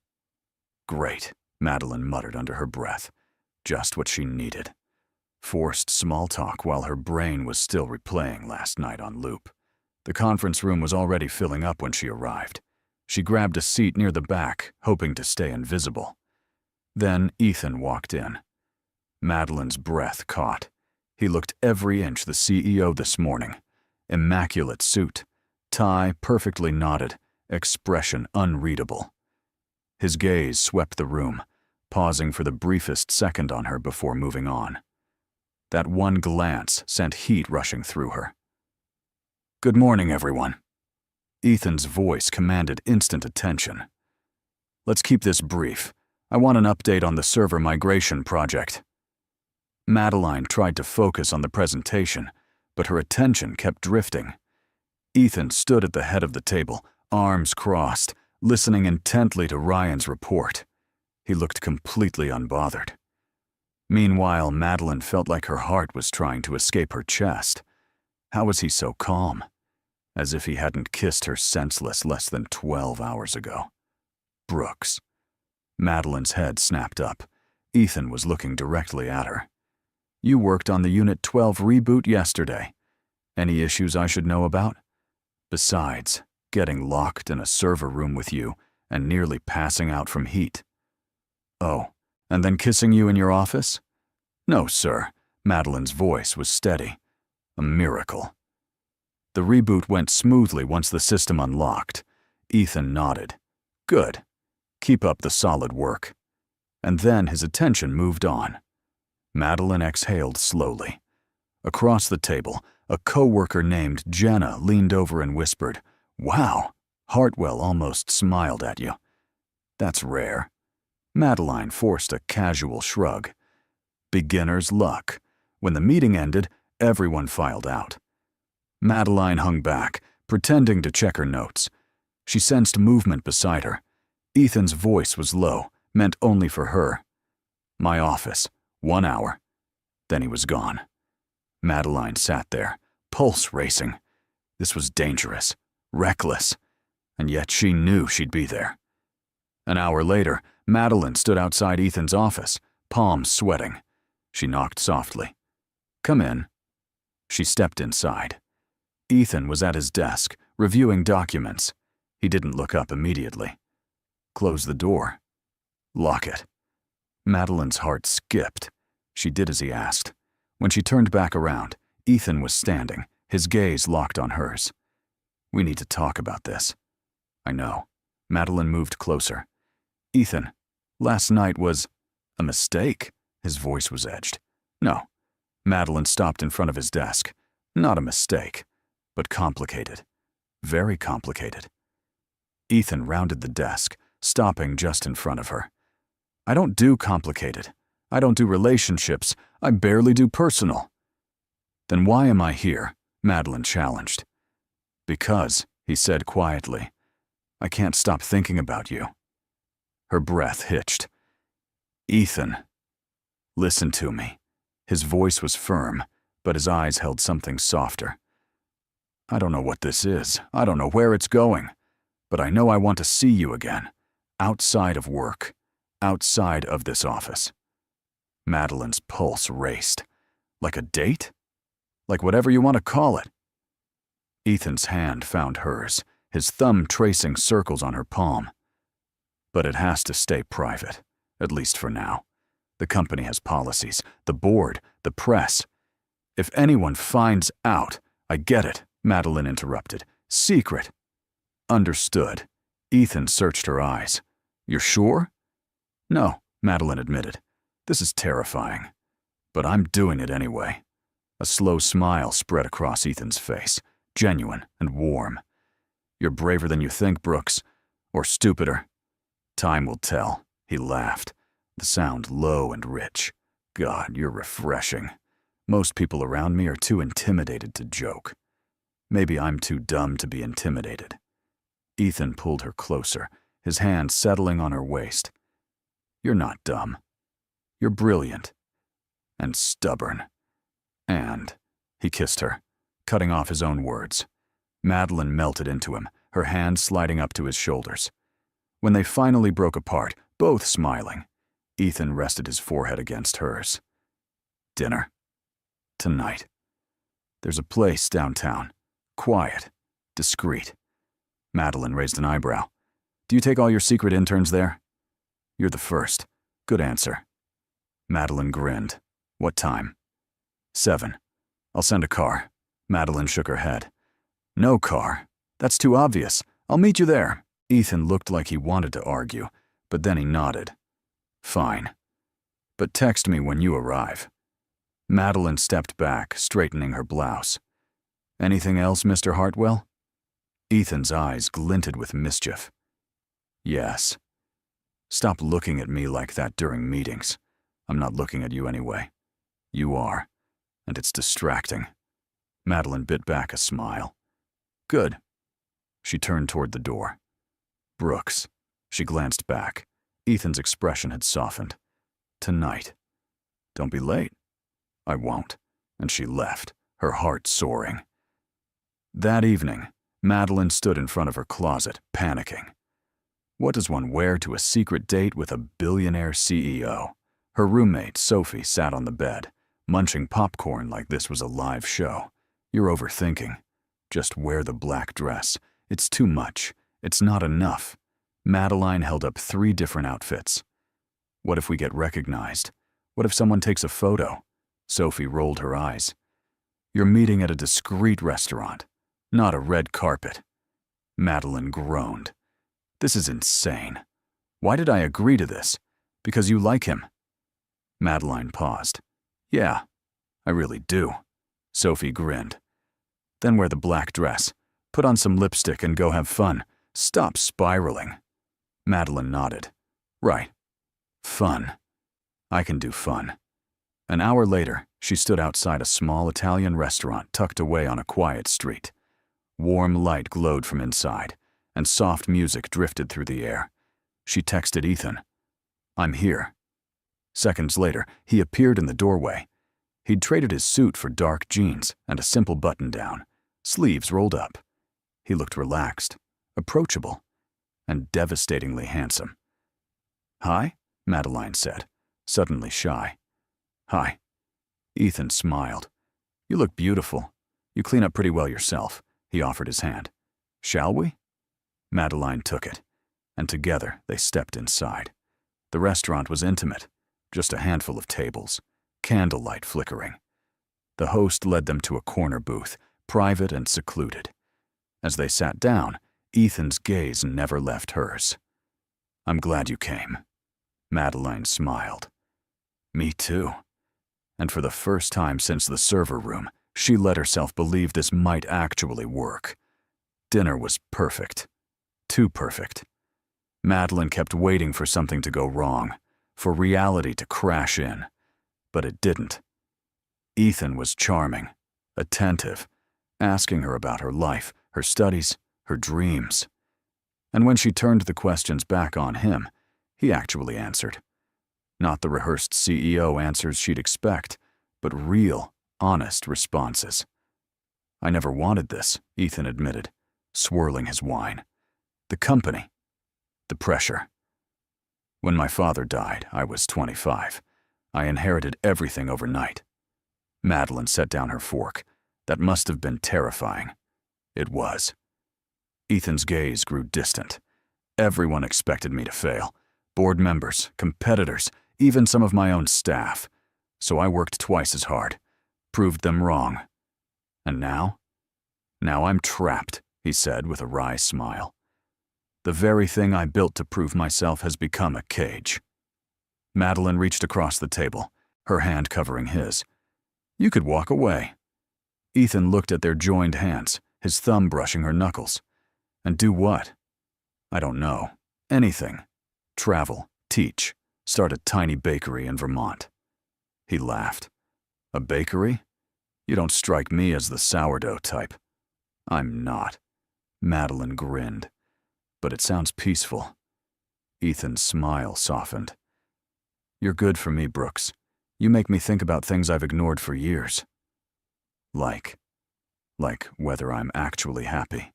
Great, Madeline muttered under her breath. Just what she needed. Forced small talk while her brain was still replaying last night on loop. The conference room was already filling up when she arrived. She grabbed a seat near the back, hoping to stay invisible. Then Ethan walked in. Madeline's breath caught. He looked every inch the CEO this morning. Immaculate suit, tie perfectly knotted, expression unreadable. His gaze swept the room, pausing for the briefest second on her before moving on. That one glance sent heat rushing through her. "Good morning, everyone." Ethan's voice commanded instant attention. "Let's keep this brief. I want an update on the server migration project." Madeline tried to focus on the presentation, but her attention kept drifting. Ethan stood at the head of the table, arms crossed, listening intently to Ryan's report. He looked completely unbothered. Meanwhile, Madeline felt like her heart was trying to escape her chest. How was he so calm? As if he hadn't kissed her senseless less than 12 hours ago. Brooks. Madeline's head snapped up. Ethan was looking directly at her. "You worked on the Unit 12 reboot yesterday. Any issues I should know about? Besides, getting locked in a server room with you and nearly passing out from heat." "Oh, and then kissing you in your office?" "No, sir." Madeline's voice was steady. "A miracle." The reboot went smoothly once the system unlocked. Ethan nodded. "Good. Keep up the solid work." And then his attention moved on. Madeline exhaled slowly. Across the table, a coworker named Jenna leaned over and whispered, "Wow, Hartwell almost smiled at you." "That's rare." Madeline forced a casual shrug. Beginner's luck. When the meeting ended, everyone filed out. Madeline hung back, pretending to check her notes. She sensed movement beside her. Ethan's voice was low, meant only for her. "My office. 1 hour." Then he was gone. Madeline sat there, pulse racing. This was dangerous, reckless, and yet she knew she'd be there. An hour later, Madeline stood outside Ethan's office, palms sweating. She knocked softly. "Come in." She stepped inside. Ethan was at his desk, reviewing documents. He didn't look up immediately. "Close the door." "Lock it." Madeline's heart skipped. She did as he asked. When she turned back around, Ethan was standing, his gaze locked on hers. "We need to talk about this." "I know." Madeline moved closer. "Ethan, last night was a mistake." His voice was edged. "No." Madeline stopped in front of his desk. "Not a mistake, but complicated. Very complicated." Ethan rounded the desk, stopping just in front of her. "I don't do complicated. I don't do relationships. I barely do personal." "Then why am I here?" Madeline challenged. "Because," he said quietly, "I can't stop thinking about you." Her breath hitched. "Ethan, listen to me." His voice was firm, but his eyes held something softer. "I don't know what this is. I don't know where it's going. But I know I want to see you again. Outside of work. Outside of this office." Madeline's pulse raced. "Like a date? Like whatever you want to call it." Ethan's hand found hers, his thumb tracing circles on her palm. "But it has to stay private, at least for now. The company has policies, the board, the press. If anyone finds out—" "I get it," Madeline interrupted. "Secret." "Understood." Ethan searched her eyes. "You're sure?" "No," Madeline admitted. "This is terrifying. But I'm doing it anyway." A slow smile spread across Ethan's face, genuine and warm. "You're braver than you think, Brooks. Or stupider." "Time will tell," he laughed, the sound low and rich. "God, you're refreshing. Most people around me are too intimidated to joke. Maybe I'm too dumb to be intimidated." Ethan pulled her closer, his hand settling on her waist. "You're not dumb. You're brilliant. And stubborn. And—" He kissed her, cutting off his own words. Madeline melted into him, her hands sliding up to his shoulders. When they finally broke apart, both smiling, Ethan rested his forehead against hers. "Dinner. Tonight. There's a place downtown. Quiet. Discreet." Madeline raised an eyebrow. Do you take all your secret interns there? You're the first. Good answer. Madeline grinned. What time? 7. I'll send a car. Madeline shook her head. No car. That's too obvious. I'll meet you there. Ethan looked like he wanted to argue, but then he nodded. Fine. But text me when you arrive. Madeline stepped back, straightening her blouse. Anything else, Mr. Hartwell? Ethan's eyes glinted with mischief. Yes. Stop looking at me like that during meetings. I'm not looking at you anyway. You are, and it's distracting. Madeline bit back a smile. Good. She turned toward the door. Brooks. She glanced back. Ethan's expression had softened. Tonight. Don't be late. I won't. And she left, her heart soaring. That evening, Madeline stood in front of her closet, panicking. What does one wear to a secret date with a billionaire CEO? Her roommate, Sophie, sat on the bed, munching popcorn like this was a live show. You're overthinking. Just wear the black dress. It's too much. It's not enough. Madeline held up 3 different outfits. What if we get recognized? What if someone takes a photo? Sophie rolled her eyes. You're meeting at a discreet restaurant, not a red carpet. Madeline groaned. This is insane. Why did I agree to this? Because you like him. Madeline paused. Yeah, I really do. Sophie grinned. Then wear the black dress. Put on some lipstick and go have fun. Stop spiraling. Madeline nodded. Right. Fun. I can do fun. An hour later, she stood outside a small Italian restaurant tucked away on a quiet street. Warm light glowed from inside, and soft music drifted through the air. She texted Ethan. I'm here. Seconds later, he appeared in the doorway. He'd traded his suit for dark jeans and a simple button-down, sleeves rolled up. He looked relaxed, approachable, and devastatingly handsome. Hi, Madeline said, suddenly shy. Hi. Ethan smiled. You look beautiful. You clean up pretty well yourself. He offered his hand. Shall we? Madeline took it, and together they stepped inside. The restaurant was intimate, just a handful of tables, candlelight flickering. The host led them to a corner booth, private and secluded. As they sat down, Ethan's gaze never left hers. I'm glad you came. Madeline smiled. Me too. And for the first time since the server room, she let herself believe this might actually work. Dinner was perfect. Too perfect. Madeline kept waiting for something to go wrong, for reality to crash in. But it didn't. Ethan was charming, attentive, asking her about her life, her studies, her dreams. And when she turned the questions back on him, he actually answered. Not the rehearsed CEO answers she'd expect, but real, honest responses. I never wanted this, Ethan admitted, swirling his wine. The company. The pressure. When my father died, I was 25. I inherited everything overnight. Madeline set down her fork. That must have been terrifying. It was. Ethan's gaze grew distant. Everyone expected me to fail. Board members, competitors, even some of my own staff. So I worked twice as hard, proved them wrong. And now? Now I'm trapped, he said with a wry smile. The very thing I built to prove myself has become a cage. Madeline reached across the table, her hand covering his. You could walk away. Ethan looked at their joined hands, his thumb brushing her knuckles. And do what? I don't know. Anything. Travel, teach, start a tiny bakery in Vermont. He laughed. A bakery? You don't strike me as the sourdough type. I'm not. Madeline grinned. But it sounds peaceful. Ethan's smile softened. You're good for me, Brooks. You make me think about things I've ignored for years. Like whether I'm actually happy.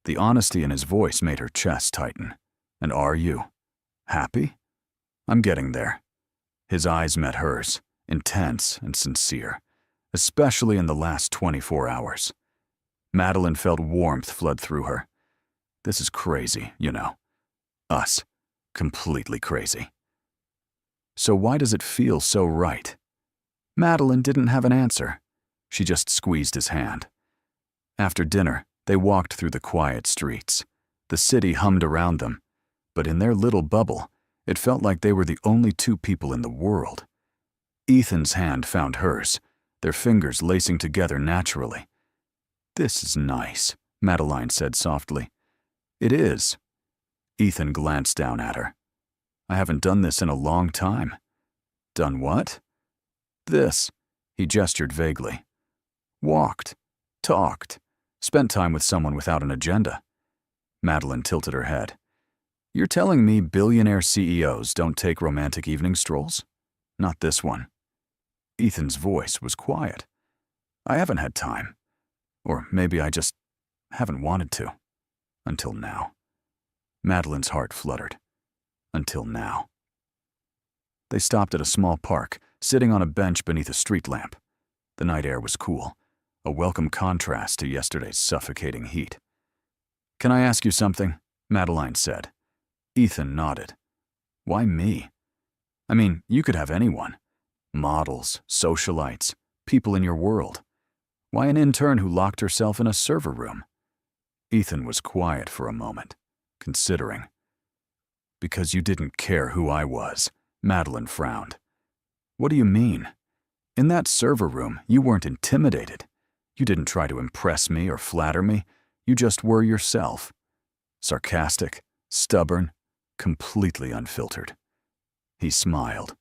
The honesty in his voice made her chest tighten. And are you? Happy? I'm getting there. His eyes met hers, intense and sincere, especially in the last 24 hours. Madeline felt warmth flood through her. This is crazy, you know. Us. Completely crazy. So why does it feel so right? Madeline didn't have an answer. She just squeezed his hand. After dinner, they walked through the quiet streets. The city hummed around them, but in their little bubble, it felt like they were the only two people in the world. Ethan's hand found hers, their fingers lacing together naturally. "This is nice," Madeline said softly. "It is." Ethan glanced down at her. "I haven't done this in a long time." "Done what?" "This," he gestured vaguely. "Walked, talked, spent time with someone without an agenda." Madeline tilted her head. "You're telling me billionaire CEOs don't take romantic evening strolls? Not this one." Ethan's voice was quiet. "I haven't had time. Or maybe I just haven't wanted to. Until now." Madeline's heart fluttered. Until now. They stopped at a small park, sitting on a bench beneath a street lamp. The night air was cool, a welcome contrast to yesterday's suffocating heat. "Can I ask you something?" Madeline said. Ethan nodded. "Why me? I mean, you could have anyone. Models, socialites, people in your world. Why an intern who locked herself in a server room?" Ethan was quiet for a moment, considering. "Because you didn't care who I was," Madeline frowned. "What do you mean? In that server room, you weren't intimidated. You didn't try to impress me or flatter me. You just were yourself. Sarcastic, stubborn, completely unfiltered." He smiled.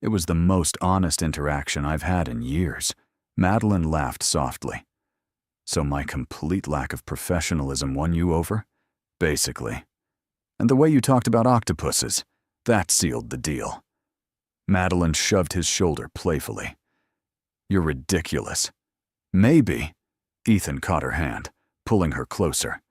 "It was the most honest interaction I've had in years." Madeline laughed softly. "So my complete lack of professionalism won you over?" "Basically. And the way you talked about octopuses, that sealed the deal." Madeline shoved his shoulder playfully. "You're ridiculous." "Maybe." Ethan caught her hand, pulling her closer.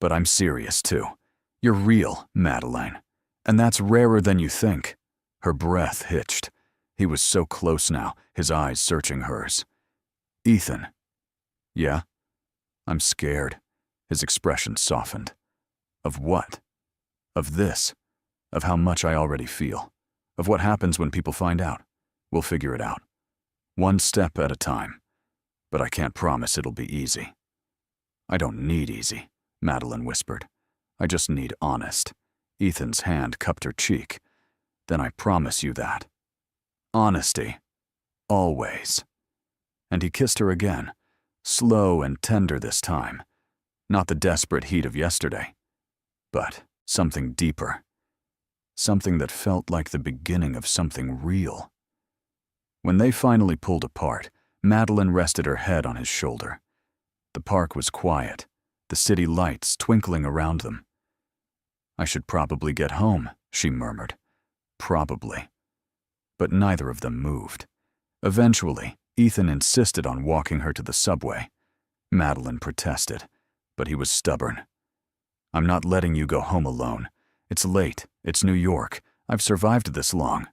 "But I'm serious, too. You're real, Madeline. And that's rarer than you think." Her breath hitched. He was so close now, his eyes searching hers. "Ethan." "Yeah?" "I'm scared." His expression softened. "Of what?" "Of this. Of how much I already feel. Of what happens when people find out. We'll figure it out. One step at a time. But I can't promise it'll be easy." "I don't need easy," Madeline whispered. "I just need honest." Ethan's hand cupped her cheek. "Then I promise you that. Honesty. Always." And he kissed her again, slow and tender this time. Not the desperate heat of yesterday, but something deeper. Something that felt like the beginning of something real. When they finally pulled apart, Madeline rested her head on his shoulder. The park was quiet, the city lights twinkling around them. "I should probably get home," she murmured. "Probably." But neither of them moved. Eventually, Ethan insisted on walking her to the subway. Madeline protested, but he was stubborn. "I'm not letting you go home alone. It's late. It's New York. I've survived this long."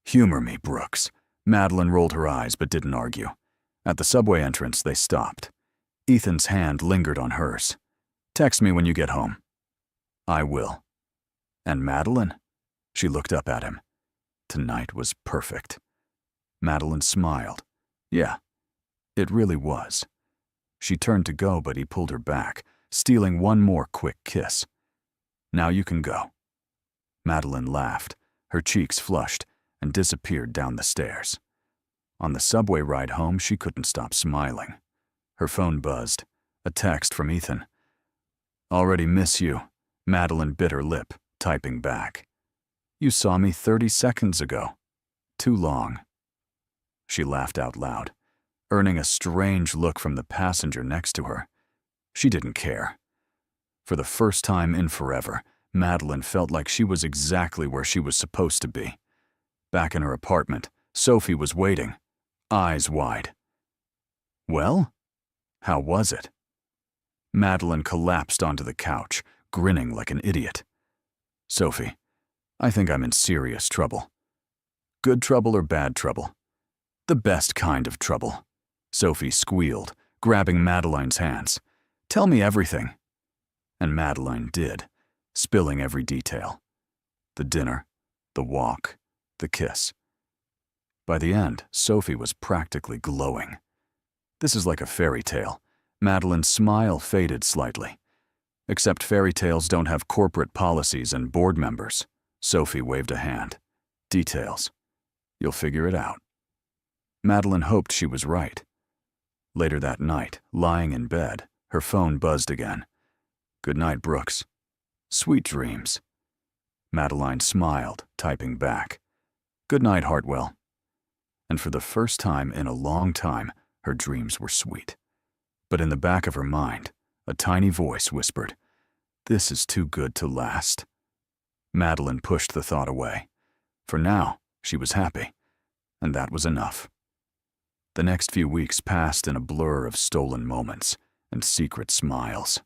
"Humor me, Brooks." Madeline rolled her eyes but didn't argue. At the subway entrance, they stopped. Ethan's hand lingered on hers. "Text me when you get home." "I will." "And Madeline?" She looked up at him. Tonight was perfect. Madeline smiled. Yeah, it really was. She turned to go, but he pulled her back, stealing one more quick kiss. "Now you can go." Madeline laughed, her cheeks flushed, and disappeared down the stairs. On the subway ride home, she couldn't stop smiling. Her phone buzzed. A text from Ethan. "Already miss you." Madeline bit her lip, typing back. "You saw me 30 seconds ago. Too long." She laughed out loud, earning a strange look from the passenger next to her. She didn't care. For the first time in forever, Madeline felt like she was exactly where she was supposed to be. Back in her apartment, Sophie was waiting, eyes wide. "Well? How was it?" Madeline collapsed onto the couch, grinning like an idiot. "Sophie, I think I'm in serious trouble." "Good trouble or bad trouble?" "The best kind of trouble." Sophie squealed, grabbing Madeline's hands. "Tell me everything." And Madeline did. spilling every detail. The dinner, the walk, the kiss. By the end, Sophie was practically glowing. This is like a fairy tale. Madeline's smile faded slightly. Except fairy tales don't have corporate policies and board members. Sophie waved a hand. Details. You'll figure it out. Madeline hoped she was right. Later that night, lying in bed, her phone buzzed again. Good night, Brooks. Sweet dreams. Madeline smiled, typing back. Good night, Hartwell. And for the first time in a long time, her dreams were sweet. But in the back of her mind, a tiny voice whispered, "This is too good to last." Madeline pushed the thought away. For now, she was happy, and that was enough. The next few weeks passed in a blur of stolen moments and secret smiles.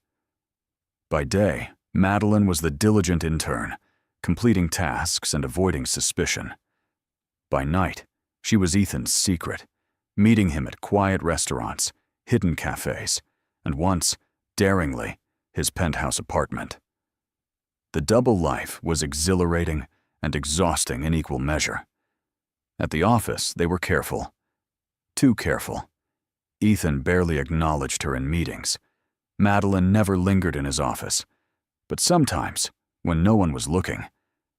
By day, Madeline was the diligent intern, completing tasks and avoiding suspicion. By night, she was Ethan's secret, meeting him at quiet restaurants, hidden cafes, and once, daringly, his penthouse apartment. The double life was exhilarating and exhausting in equal measure. At the office, they were careful. Too careful. Ethan barely acknowledged her in meetings. Madeline never lingered in his office. But sometimes, when no one was looking,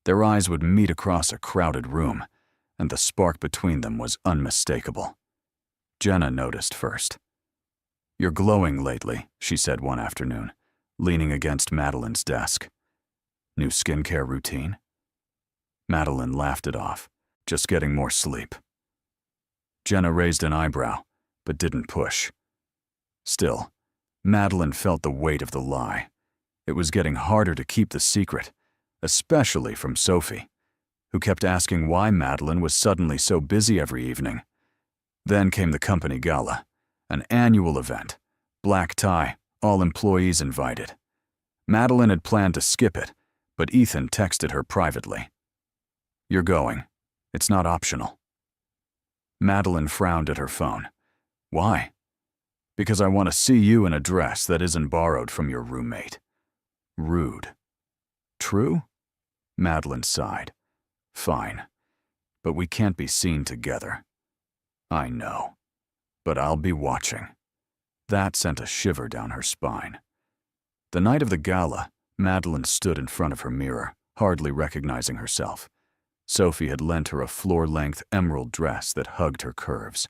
their eyes would meet across a crowded room, and the spark between them was unmistakable. Jenna noticed first. "You're glowing lately," she said one afternoon, leaning against Madeline's desk. "New skincare routine?" Madeline laughed it off. "Just getting more sleep." Jenna raised an eyebrow, but didn't push. Still, Madeline felt the weight of the lie. It was getting harder to keep the secret, especially from Sophie, who kept asking why Madeline was suddenly so busy every evening. Then came the company gala, an annual event, black tie, all employees invited. Madeline had planned to skip it, but Ethan texted her privately. "You're going. It's not optional." Madeline frowned at her phone. "Why?" "Because I want to see you in a dress that isn't borrowed from your roommate." Rude. True? Madeline sighed. "Fine. But we can't be seen together." "I know. But I'll be watching." That sent a shiver down her spine. The night of the gala, Madeline stood in front of her mirror, hardly recognizing herself. Sophie had lent her a floor-length emerald dress that hugged her curves.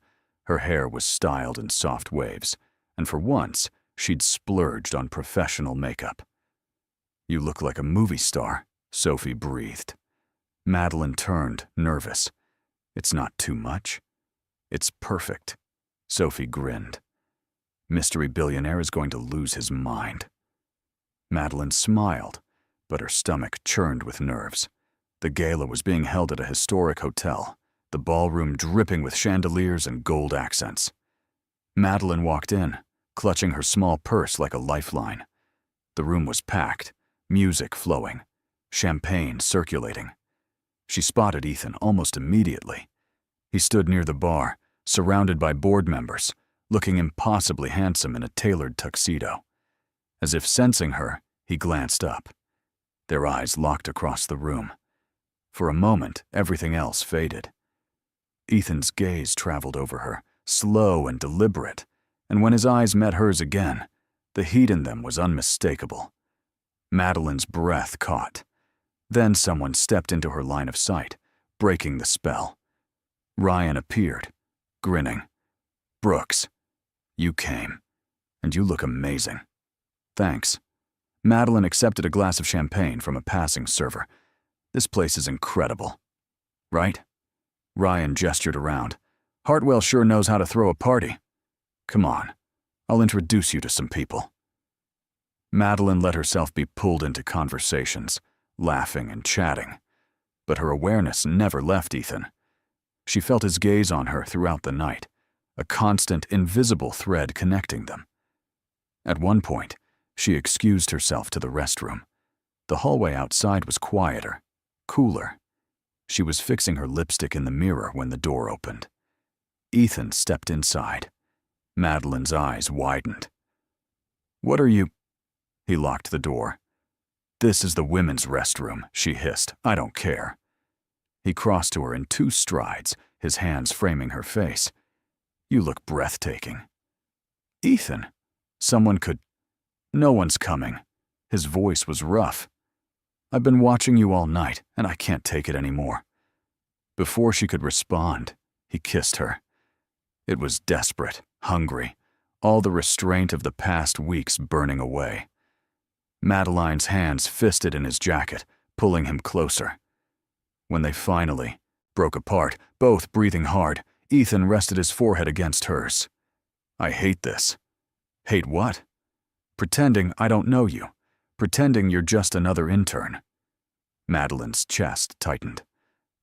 Her hair was styled in soft waves, and for once, she'd splurged on professional makeup. "You look like a movie star," Sophie breathed. Madeline turned, nervous. "It's not too much." "It's perfect." Sophie grinned. "Mystery Billionaire is going to lose his mind." Madeline smiled, but her stomach churned with nerves. The gala was being held at a historic hotel, the ballroom dripping with chandeliers and gold accents. Madeline walked in, clutching her small purse like a lifeline. The room was packed, music flowing, champagne circulating. She spotted Ethan almost immediately. He stood near the bar, surrounded by board members, looking impossibly handsome in a tailored tuxedo. As if sensing her, he glanced up. Their eyes locked across the room. For a moment, everything else faded. Ethan's gaze traveled over her, slow and deliberate, and when his eyes met hers again, the heat in them was unmistakable. Madeline's breath caught. Then someone stepped into her line of sight, breaking the spell. Ryan appeared, grinning. "Brooks, you came, and you look amazing." "Thanks." Madeline accepted a glass of champagne from a passing server. "This place is incredible." "Right?" Ryan gestured around. "Hartwell sure knows how to throw a party. Come on, I'll introduce you to some people." Madeline let herself be pulled into conversations, laughing and chatting. But her awareness never left Ethan. She felt his gaze on her throughout the night, a constant, invisible thread connecting them. At one point, she excused herself to the restroom. The hallway outside was quieter, cooler. She was fixing her lipstick in the mirror when the door opened. Ethan stepped inside. Madeline's eyes widened. "What are you—" He locked the door. "This is the women's restroom," she hissed. "I don't care." He crossed to her in 2 strides, his hands framing her face. "You look breathtaking." "Ethan, someone could—" "No one's coming." His voice was rough. "I've been watching you all night, and I can't take it anymore." Before she could respond, he kissed her. It was desperate, hungry, all the restraint of the past weeks burning away. Madeline's hands fisted in his jacket, pulling him closer. When they finally broke apart, both breathing hard, Ethan rested his forehead against hers. "I hate this." "Hate what?" "Pretending I don't know you. Pretending you're just another intern." Madeline's chest tightened.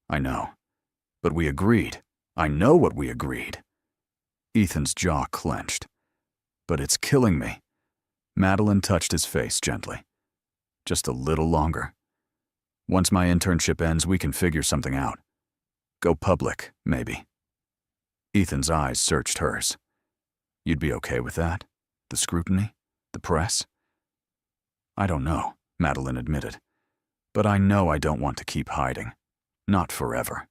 "I know. But we agreed. I know what we agreed." Ethan's jaw clenched. "But it's killing me." Madeline touched his face gently. "Just a little longer. Once my internship ends, we can figure something out. Go public, maybe." Ethan's eyes searched hers. "You'd be okay with that? The scrutiny? The press?" "I don't know," Madeline admitted. "But I know I don't want to keep hiding. Not forever."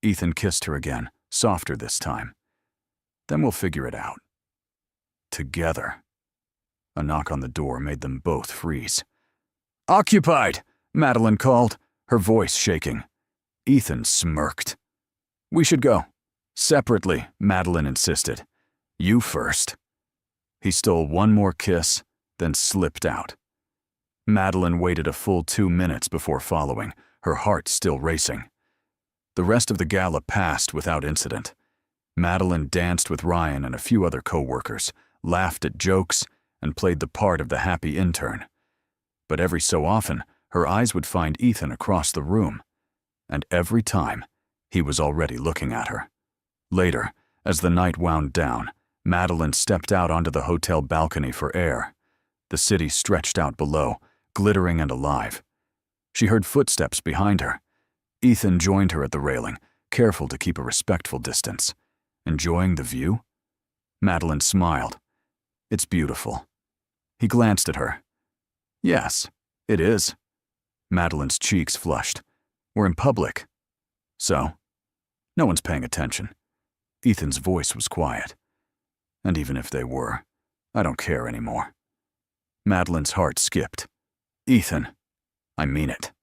Ethan kissed her again, softer this time. "Then we'll figure it out. Together." A knock on the door made them both freeze. "Occupied!" Madeline called, her voice shaking. Ethan smirked. "We should go." "Separately," Madeline insisted. "You first." He stole one more kiss, then slipped out. Madeline waited a full 2 minutes before following, her heart still racing. The rest of the gala passed without incident. Madeline danced with Ryan and a few other co-workers, laughed at jokes, and played the part of the happy intern. But every so often, her eyes would find Ethan across the room, and every time, he was already looking at her. Later, as the night wound down, Madeline stepped out onto the hotel balcony for air. The city stretched out below, glittering and alive. She heard footsteps behind her. Ethan joined her at the railing, careful to keep a respectful distance. "Enjoying the view?" Madeline smiled. "It's beautiful." He glanced at her. "Yes, it is." Madeline's cheeks flushed. "We're in public." "So?" "No one's paying attention." Ethan's voice was quiet. "And even if they were, I don't care anymore." Madeline's heart skipped. "Ethan, I mean it."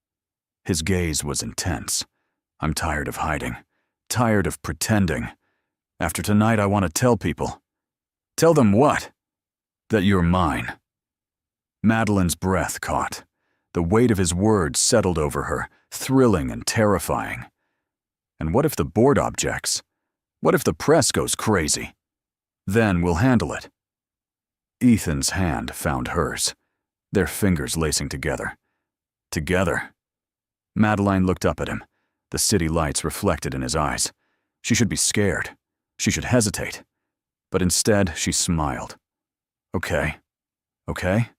His gaze was intense. "I'm tired of hiding. Tired of pretending. After tonight, I want to tell people." "Tell them what?" "That you're mine." Madeline's breath caught. The weight of his words settled over her, thrilling and terrifying. And what if the board objects? What if the press goes crazy? Then we'll handle it. Ethan's hand found hers, their fingers lacing together. Together. Madeline looked up at him, the city lights reflected in his eyes. She should be scared. She should hesitate. But instead, she smiled. "Okay. Okay?"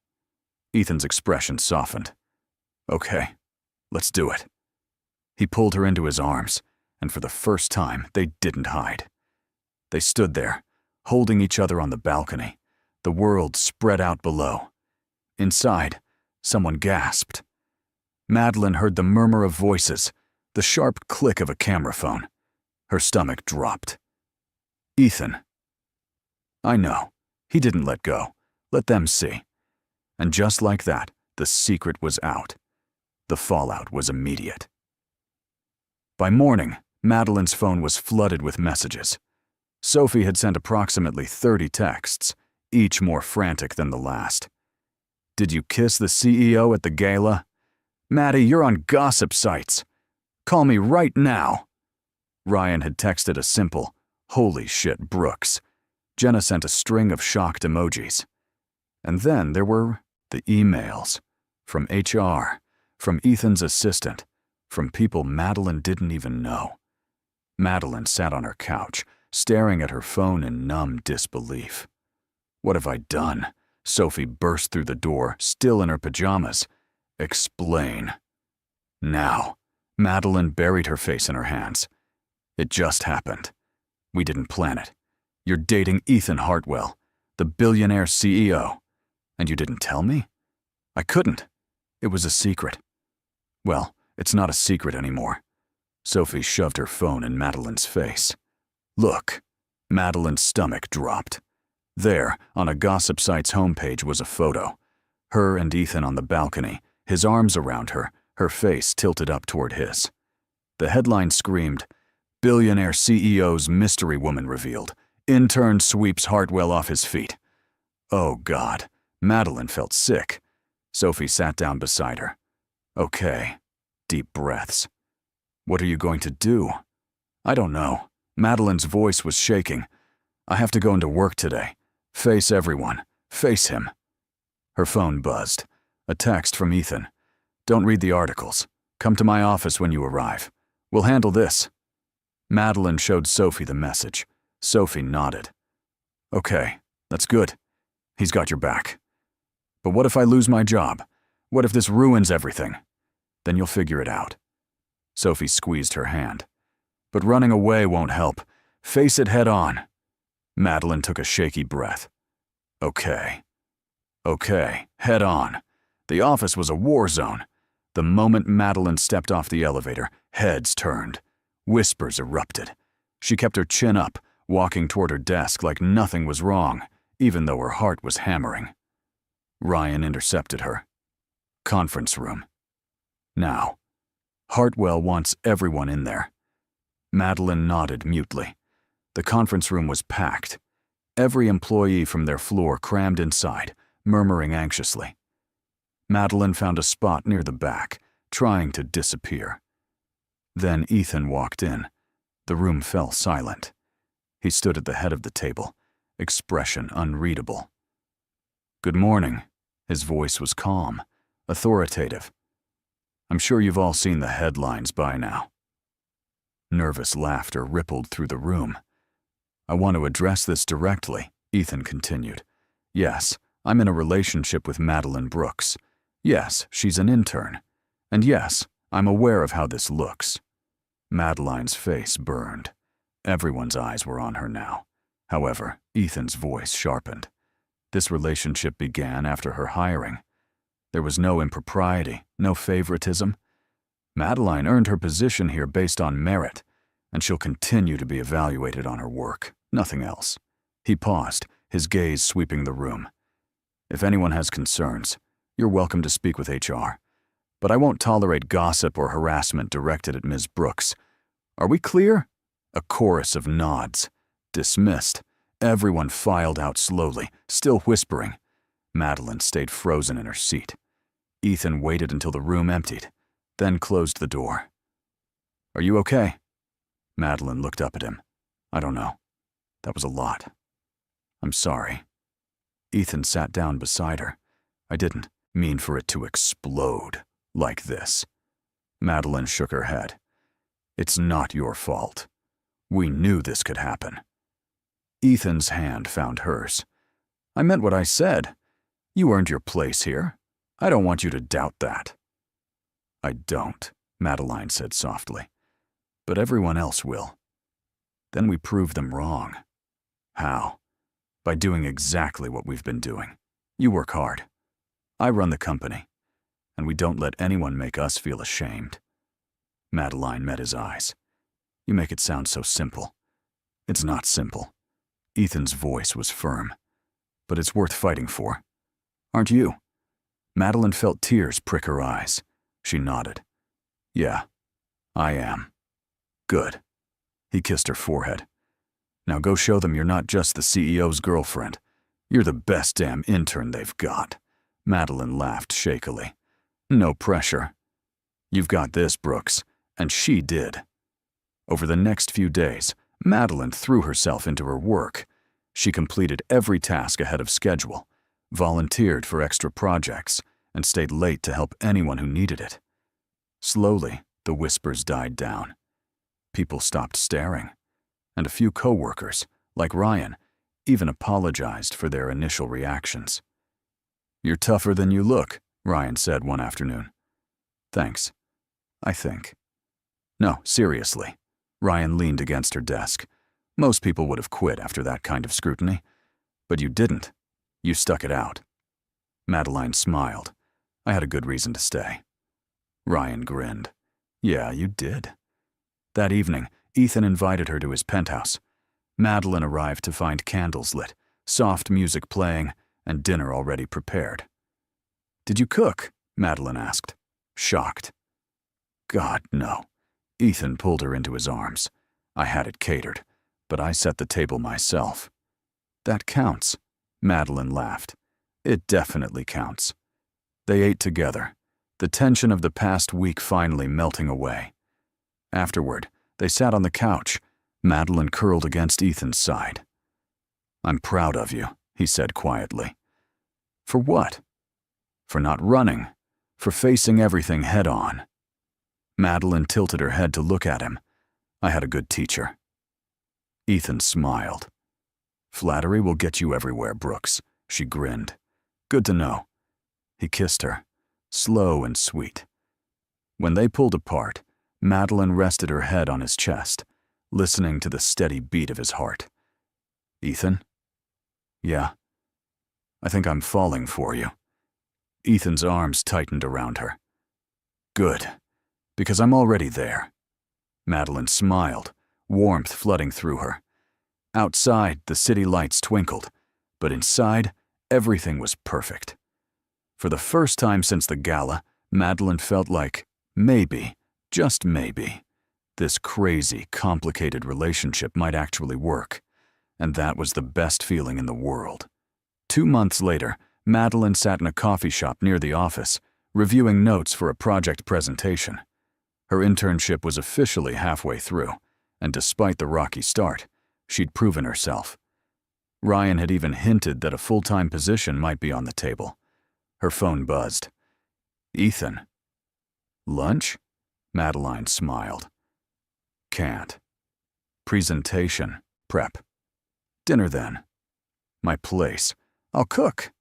Ethan's expression softened. "Okay, let's do it." He pulled her into his arms, and for the first time, they didn't hide. They stood there, holding each other on the balcony, the world spread out below. Inside, someone gasped. Madeline heard the murmur of voices, the sharp click of a camera phone. Her stomach dropped. "Ethan." "I know. He didn't let go. Let them see." And just like that, the secret was out. The fallout was immediate. By morning, Madeline's phone was flooded with messages. Sophie had sent approximately 30 texts, each more frantic than the last. "Did you kiss the CEO at the gala? Maddie, you're on gossip sites. Call me right now." Ryan had texted a simple, "Holy shit, Brooks." Jenna sent a string of shocked emojis. And then there were the emails. From HR, from Ethan's assistant, from people Madeline didn't even know. Madeline sat on her couch, staring at her phone in numb disbelief. "What have I done?" Sophie burst through the door, still in her pajamas. "Explain." "Now." Madeline buried her face in her hands. "It just happened. We didn't plan it. You're dating Ethan Hartwell, the billionaire CEO. And you didn't tell me?" "I couldn't." It was a secret. Well, it's not a secret anymore. Sophie shoved her phone in Madeline's face. Look. Madeline's stomach dropped. There, on a gossip site's homepage, was a photo. Her and Ethan on the balcony, his arms around her face tilted up toward his. The headline screamed, "Billionaire CEO's mystery woman revealed. Intern sweeps Hartwell off his feet." Oh, God. Madeline felt sick. Sophie sat down beside her. Okay. Deep breaths. What are you going to do? I don't know. Madeline's voice was shaking. I have to go into work today. Face everyone. Face him. Her phone buzzed. A text from Ethan. Don't read the articles. Come to my office when you arrive. We'll handle this. Madeline showed Sophie the message. Sophie nodded. Okay, that's good. He's got your back. But what if I lose my job? What if this ruins everything? Then you'll figure it out. Sophie squeezed her hand. But running away won't help. Face it head on. Madeline took a shaky breath. Okay. Okay, head on. The office was a war zone. The moment Madeline stepped off the elevator, heads turned. Whispers erupted. She kept her chin up, walking toward her desk like nothing was wrong, even though her heart was hammering. Ryan intercepted her. Conference room. Now. Hartwell wants everyone in there. Madeline nodded mutely. The conference room was packed. Every employee from their floor crammed inside, murmuring anxiously. Madeline found a spot near the back, trying to disappear. Then Ethan walked in. The room fell silent. He stood at the head of the table, expression unreadable. Good morning. His voice was calm, authoritative. I'm sure you've all seen the headlines by now. Nervous laughter rippled through the room. I want to address this directly, Ethan continued. Yes, I'm in a relationship with Madeline Brooks. Yes, she's an intern. And yes, I'm aware of how this looks. Madeline's face burned. Everyone's eyes were on her now. However, Ethan's voice sharpened. This relationship began after her hiring. There was no impropriety, no favoritism. Madeline earned her position here based on merit, and she'll continue to be evaluated on her work, nothing else. He paused, his gaze sweeping the room. If anyone has concerns, you're welcome to speak with HR. But I won't tolerate gossip or harassment directed at Ms. Brooks. Are we clear? A chorus of nods. Dismissed. Everyone filed out slowly, still whispering. Madeline stayed frozen in her seat. Ethan waited until the room emptied, then closed the door. Are you okay? Madeline looked up at him. I don't know. That was a lot. I'm sorry. Ethan sat down beside her. I didn't mean for it to explode like this. Madeline shook her head. It's not your fault. We knew this could happen. Ethan's hand found hers. I meant what I said. You earned your place here. I don't want you to doubt that. I don't, Madeline said softly. But everyone else will. Then we prove them wrong. How? By doing exactly what we've been doing. You work hard. I run the company, and we don't let anyone make us feel ashamed. Madeline met his eyes. You make it sound so simple. It's not simple. Ethan's voice was firm. But it's worth fighting for. Aren't you? Madeline felt tears prick her eyes. She nodded. Yeah, I am. Good. He kissed her forehead. Now go show them you're not just the CEO's girlfriend. You're the best damn intern they've got. Madeline laughed shakily. No pressure. You've got this, Brooks, and she did. Over the next few days, Madeline threw herself into her work. She completed every task ahead of schedule, volunteered for extra projects, and stayed late to help anyone who needed it. Slowly, the whispers died down. People stopped staring, and a few coworkers, like Ryan, even apologized for their initial reactions. You're tougher than you look, Ryan said one afternoon. Thanks. I think. No, seriously. Ryan leaned against her desk. Most people would have quit after that kind of scrutiny. But you didn't. You stuck it out. Madeline smiled. I had a good reason to stay. Ryan grinned. Yeah, you did. That evening, Ethan invited her to his penthouse. Madeline arrived to find candles lit, soft music playing, and dinner already prepared. Did you cook? Madeline asked, shocked. God, no. Ethan pulled her into his arms. I had it catered, but I set the table myself. That counts, Madeline laughed. It definitely counts. They ate together, the tension of the past week finally melting away. Afterward, they sat on the couch, Madeline curled against Ethan's side. I'm proud of you, he said quietly. For what? For not running, for facing everything head on. Madeline tilted her head to look at him. I had a good teacher. Ethan smiled. Flattery will get you everywhere, Brooks, she grinned. Good to know. He kissed her, slow and sweet. When they pulled apart, Madeline rested her head on his chest, listening to the steady beat of his heart. Ethan? Yeah. I think I'm falling for you. Ethan's arms tightened around her. Good, because I'm already there. Madeline smiled, warmth flooding through her. Outside, the city lights twinkled, but inside, everything was perfect. For the first time since the gala, Madeline felt like, maybe, just maybe, this crazy, complicated relationship might actually work, and that was the best feeling in the world. 2 months later, Madeline sat in a coffee shop near the office, reviewing notes for a project presentation. Her internship was officially halfway through, and despite the rocky start, she'd proven herself. Ryan had even hinted that a full-time position might be on the table. Her phone buzzed. Ethan. Lunch? Madeline smiled. Can't. Presentation. Prep. Dinner then. My place. I'll cook.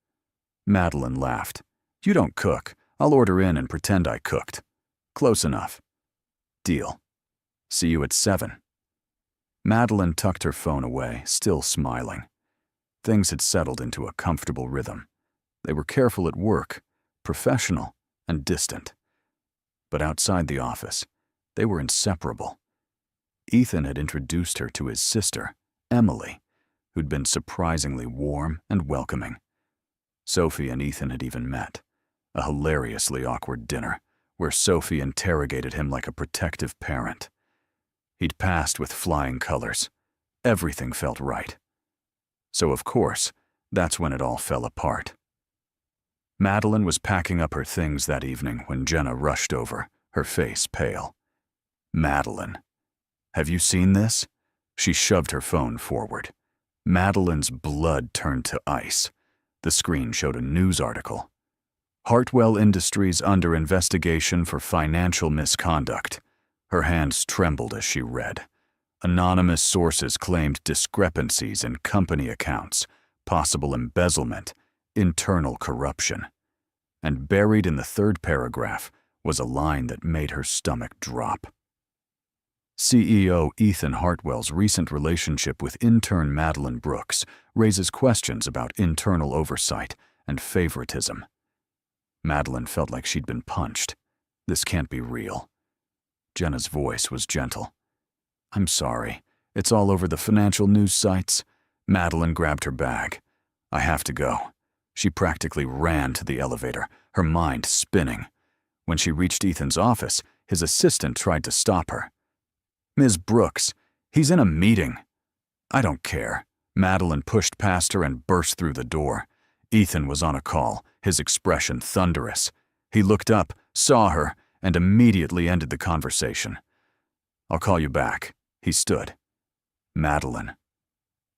Madeline laughed. You don't cook. I'll order in and pretend I cooked. Close enough. Deal. See you at 7. Madeline tucked her phone away, still smiling. Things had settled into a comfortable rhythm. They were careful at work, professional, and distant. But outside the office, they were inseparable. Ethan had introduced her to his sister, Emily, who'd been surprisingly warm and welcoming. Sophie and Ethan had even met, a hilariously awkward dinner where Sophie interrogated him like a protective parent. He'd passed with flying colors. Everything felt right. So, of course, that's when it all fell apart. Madeline was packing up her things that evening when Jenna rushed over, her face pale. Madeline. Have you seen this? She shoved her phone forward. Madeline's blood turned to ice. The screen showed a news article. Hartwell Industries under investigation for financial misconduct. Her hands trembled as she read. Anonymous sources claimed discrepancies in company accounts, possible embezzlement, internal corruption. And buried in the third paragraph was a line that made her stomach drop. CEO Ethan Hartwell's recent relationship with intern Madeline Brooks raises questions about internal oversight and favoritism. Madeline felt like she'd been punched. This can't be real. Jenna's voice was gentle. I'm sorry. It's all over the financial news sites. Madeline grabbed her bag. I have to go. She practically ran to the elevator, her mind spinning. When she reached Ethan's office, his assistant tried to stop her. Ms. Brooks, he's in a meeting. I don't care. Madeline pushed past her and burst through the door. Ethan was on a call, his expression thunderous. He looked up, saw her, and immediately ended the conversation. I'll call you back. He stood. Madeline.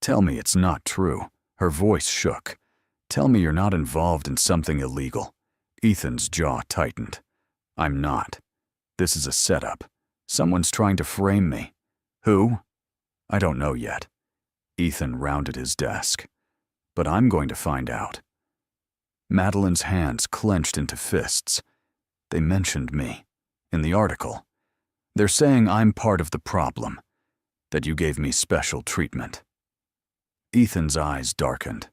Tell me it's not true. Her voice shook. Tell me you're not involved in something illegal. Ethan's jaw tightened. I'm not. This is a setup. Someone's trying to frame me. Who? I don't know yet. Ethan rounded his desk. But I'm going to find out. Madeline's hands clenched into fists. They mentioned me. In the article. They're saying I'm part of the problem. That you gave me special treatment. Ethan's eyes darkened.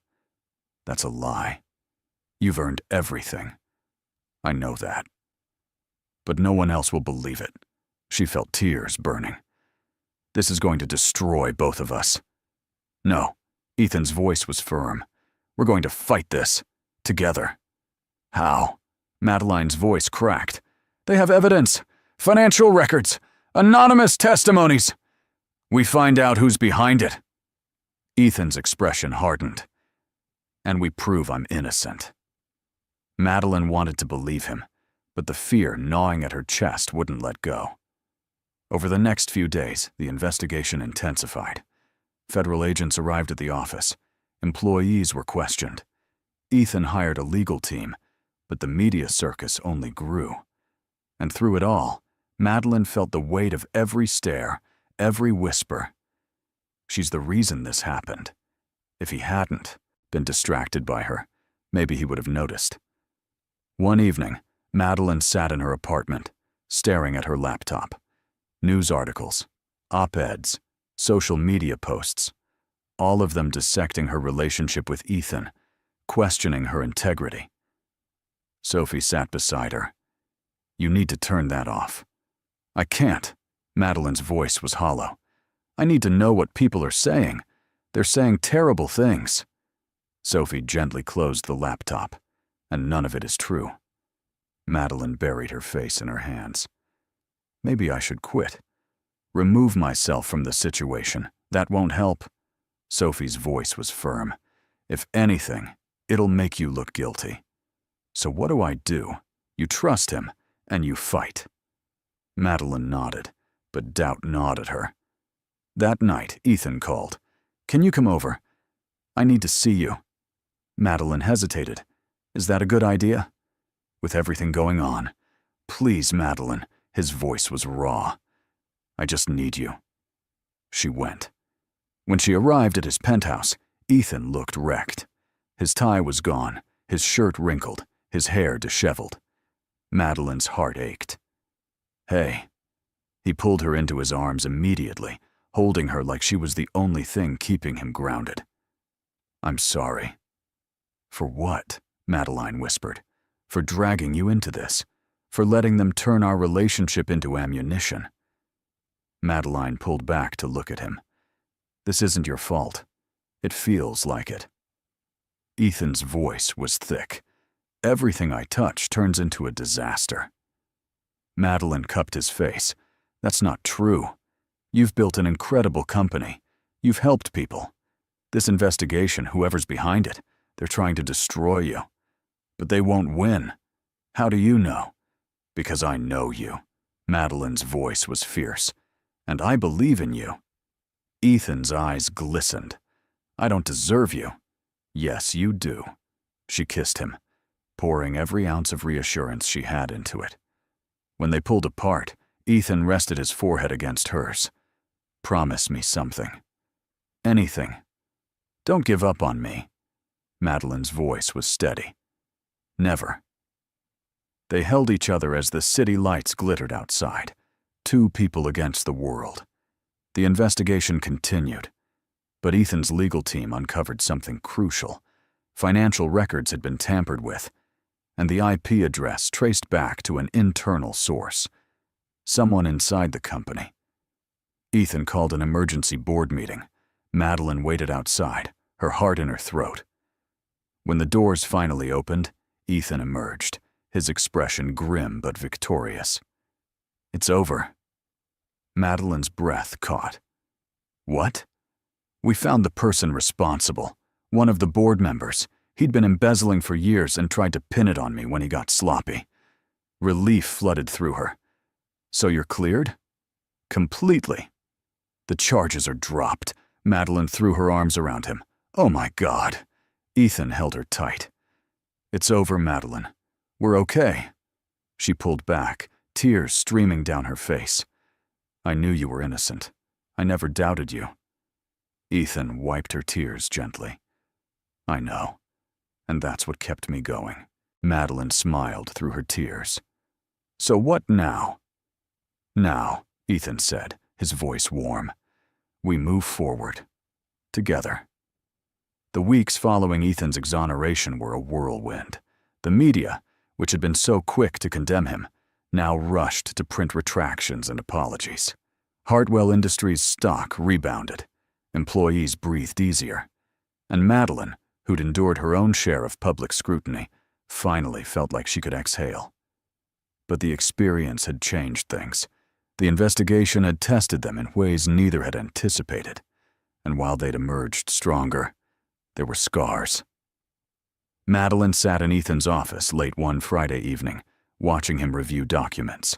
That's a lie. You've earned everything. I know that. But no one else will believe it. She felt tears burning. This is going to destroy both of us. No, Ethan's voice was firm. We're going to fight this. Together. How? Madeline's voice cracked. They have evidence. Financial records. Anonymous testimonies. We find out who's behind it. Ethan's expression hardened. And we prove I'm innocent. Madeline wanted to believe him, but the fear gnawing at her chest wouldn't let go. Over the next few days, the investigation intensified. Federal agents arrived at the office. Employees were questioned. Ethan hired a legal team, but the media circus only grew. And through it all, Madeline felt the weight of every stare, every whisper. She's the reason this happened. If he hadn't been distracted by her, maybe he would have noticed. One evening, Madeline sat in her apartment, staring at her laptop. News articles, op-eds, social media posts, all of them dissecting her relationship with Ethan, questioning her integrity. Sophie sat beside her. You need to turn that off. I can't. Madeline's voice was hollow. I need to know what people are saying. They're saying terrible things. Sophie gently closed the laptop, and none of it is true. Madeline buried her face in her hands. Maybe I should quit. Remove myself from the situation. That won't help. Sophie's voice was firm. If anything, it'll make you look guilty. So what do? You trust him, and you fight. Madeline nodded, but doubt gnawed at her. That night, Ethan called. Can you come over? I need to see you. Madeline hesitated. Is that a good idea? With everything going on. Please, Madeline. His voice was raw. I just need you. She went. When she arrived at his penthouse, Ethan looked wrecked. His tie was gone, his shirt wrinkled, his hair disheveled. Madeline's heart ached. Hey. He pulled her into his arms immediately, holding her like she was the only thing keeping him grounded. I'm sorry. For what? Madeline whispered. For dragging you into this. For letting them turn our relationship into ammunition. Madeline pulled back to look at him. This isn't your fault. It feels like it. Ethan's voice was thick. Everything I touch turns into a disaster. Madeline cupped his face. That's not true. You've built an incredible company. You've helped people. This investigation, whoever's behind it, they're trying to destroy you. But they won't win. How do you know? Because I know you. Madeline's voice was fierce. And I believe in you. Ethan's eyes glistened. I don't deserve you. Yes, you do. She kissed him, pouring every ounce of reassurance she had into it. When they pulled apart, Ethan rested his forehead against hers. Promise me something. Anything. Don't give up on me. Madeline's voice was steady. Never. They held each other as the city lights glittered outside. Two people against the world. The investigation continued, but Ethan's legal team uncovered something crucial. Financial records had been tampered with, and the IP address traced back to an internal source. Someone inside the company. Ethan called an emergency board meeting. Madeline waited outside, her heart in her throat. When the doors finally opened, Ethan emerged, his expression grim but victorious. It's over. Madeline's breath caught. What? We found the person responsible, one of the board members. He'd been embezzling for years and tried to pin it on me when he got sloppy. Relief flooded through her. So you're cleared? Completely. The charges are dropped. Madeline threw her arms around him. Oh my God. Ethan held her tight. It's over, Madeline. We're okay. She pulled back, tears streaming down her face. I knew you were innocent. I never doubted you. Ethan wiped her tears gently. I know. And that's what kept me going. Madeline smiled through her tears. So what now? Now, Ethan said, his voice warm. We move forward. Together. The weeks following Ethan's exoneration were a whirlwind. The media, which had been so quick to condemn him, now rushed to print retractions and apologies. Hartwell Industries' stock rebounded. Employees breathed easier. And Madeline, who'd endured her own share of public scrutiny, finally felt like she could exhale. But the experience had changed things. The investigation had tested them in ways neither had anticipated. And while they'd emerged stronger, there were scars. Madeline sat in Ethan's office late one Friday evening, watching him review documents.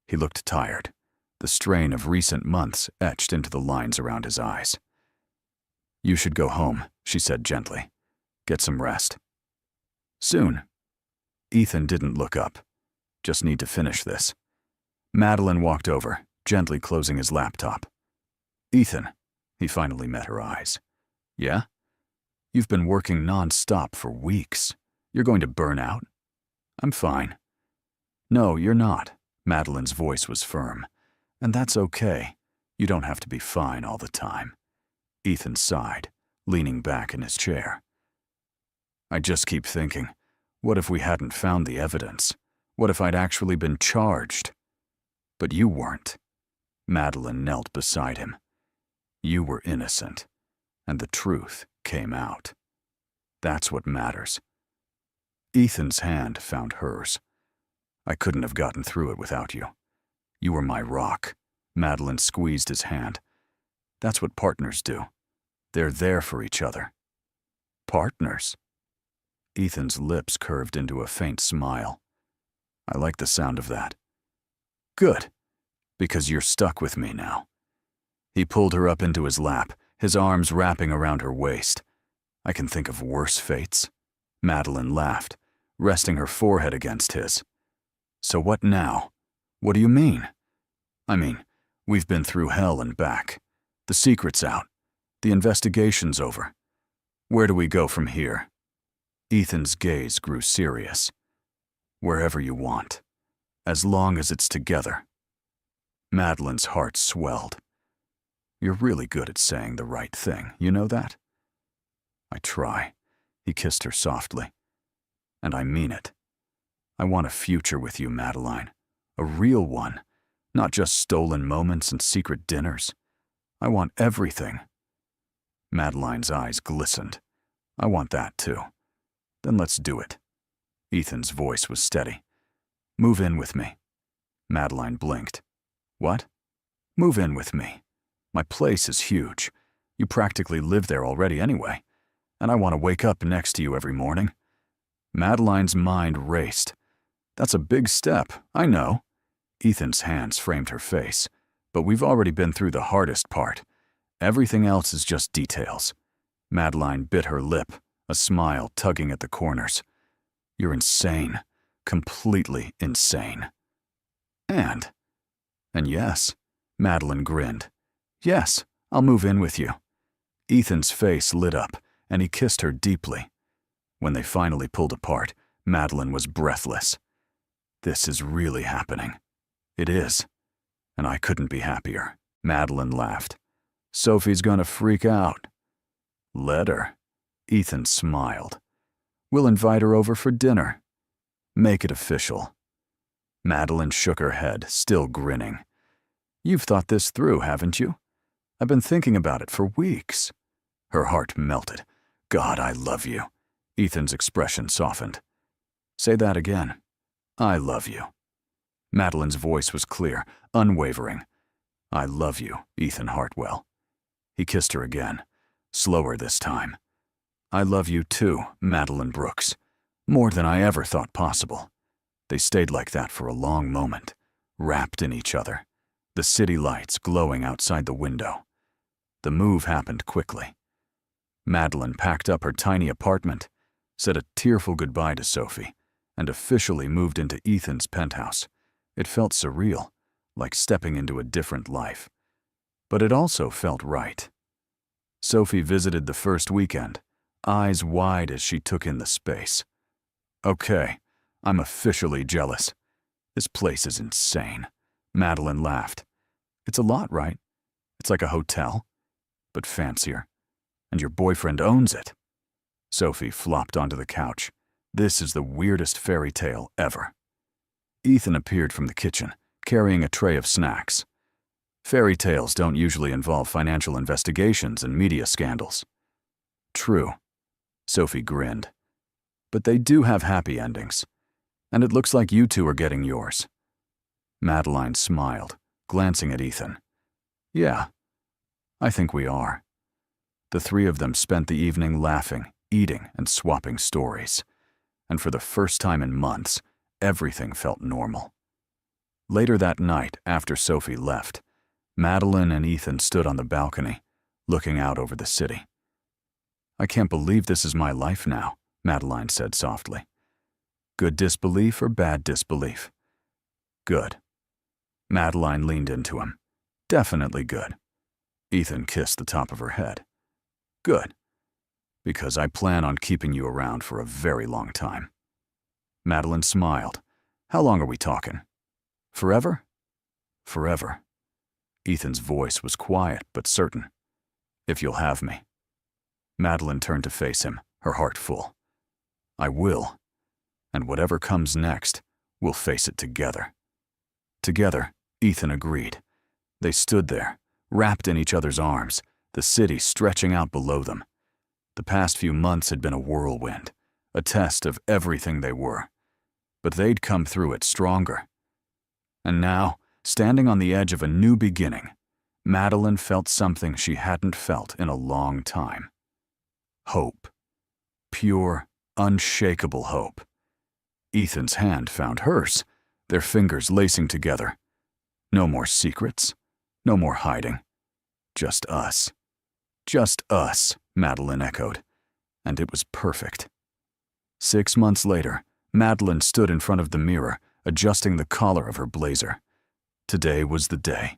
He looked tired, the strain of recent months etched into the lines around his eyes. "You should go home," she said gently. "Get some rest." "Soon." Ethan didn't look up. "Just need to finish this." Madeline walked over, gently closing his laptop. "Ethan," he finally met her eyes. "Yeah? You've been working non-stop for weeks. You're going to burn out?" "I'm fine." "No, you're not." Madeline's voice was firm. "And that's okay. You don't have to be fine all the time." Ethan sighed, leaning back in his chair. "I just keep thinking, what if we hadn't found the evidence? What if I'd actually been charged?" "But you weren't." Madeline knelt beside him. "You were innocent, and the truth came out. That's what matters." Ethan's hand found hers. "I couldn't have gotten through it without you. You were my rock." Madeline squeezed his hand. "That's what partners do. They're there for each other." "Partners?" Ethan's lips curved into a faint smile. "I like the sound of that." "Good, because you're stuck with me now." He pulled her up into his lap, his arms wrapping around her waist. "I can think of worse fates." Madeline laughed, resting her forehead against his. "So what now? What do you mean?" "I mean, we've been through hell and back. The secret's out. The investigation's over. Where do we go from here?" Ethan's gaze grew serious. "Wherever you want, as long as it's together." Madeline's heart swelled. "You're really good at saying the right thing, you know that?" "I try." He kissed her softly. "And I mean it. I want a future with you, Madeline. A real one, not just stolen moments and secret dinners. I want everything." Madeline's eyes glistened. "I want that too. Then let's do it." Ethan's voice was steady. "Move in with me." Madeline blinked. "What?" "Move in with me. My place is huge. You practically live there already anyway. And I want to wake up next to you every morning." Madeline's mind raced. "That's a big step, I know." Ethan's hands framed her face. "But we've already been through the hardest part. Everything else is just details." Madeline bit her lip, a smile tugging at the corners. "You're insane. Completely insane." And yes," Madeline grinned. "Yes, I'll move in with you." Ethan's face lit up, and he kissed her deeply. When they finally pulled apart, Madeline was breathless. "This is really happening." "It is. And I couldn't be happier." Madeline laughed. "Sophie's gonna freak out." "Let her." Ethan smiled. "We'll invite her over for dinner." "Make it official." Madeline shook her head, still grinning. "You've thought this through, haven't you?" "I've been thinking about it for weeks." Her heart melted. "God, I love you." Ethan's expression softened. "Say that again." "I love you." Madeline's voice was clear, unwavering. "I love you, Ethan Hartwell." He kissed her again, slower this time. "I love you too, Madeline Brooks. More than I ever thought possible." They stayed like that for a long moment, wrapped in each other, the city lights glowing outside the window. The move happened quickly. Madeline packed up her tiny apartment, said a tearful goodbye to Sophie, and officially moved into Ethan's penthouse. It felt surreal, like stepping into a different life. But it also felt right. Sophie visited the first weekend, eyes wide as she took in the space. "Okay, I'm officially jealous. This place is insane." Madeline laughed. "It's a lot, right? It's like a hotel, but fancier. And your boyfriend owns it." Sophie flopped onto the couch. This is the weirdest fairy tale ever. Ethan appeared from the kitchen, carrying a tray of snacks. Fairy tales don't usually involve financial investigations and media scandals. True. Sophie grinned. But they do have happy endings. And it looks like you two are getting yours. Madeline smiled, glancing at Ethan. Yeah, I think we are. The three of them spent the evening laughing, eating, and swapping stories. And for the first time in months, everything felt normal. Later that night, after Sophie left, Madeline and Ethan stood on the balcony, looking out over the city. I can't believe this is my life now, Madeline said softly. Good disbelief or bad disbelief? Good. Madeline leaned into him. Definitely good. Ethan kissed the top of her head. Good. Because I plan on keeping you around for a very long time. Madeline smiled. How long are we talking? Forever? Forever. Ethan's voice was quiet but certain. If you'll have me. Madeline turned to face him, her heart full. I will. And whatever comes next, we'll face it together. Together, Ethan agreed. They stood there, wrapped in each other's arms, the city stretching out below them. The past few months had been a whirlwind, a test of everything they were. But they'd come through it stronger. And now, standing on the edge of a new beginning, Madeline felt something she hadn't felt in a long time. Hope. Pure, unshakable hope. Ethan's hand found hers, their fingers lacing together. No more secrets, no more hiding. Just us. Just us, Madeline echoed. And it was perfect. 6 months later, Madeline stood in front of the mirror, adjusting the collar of her blazer. Today was the day.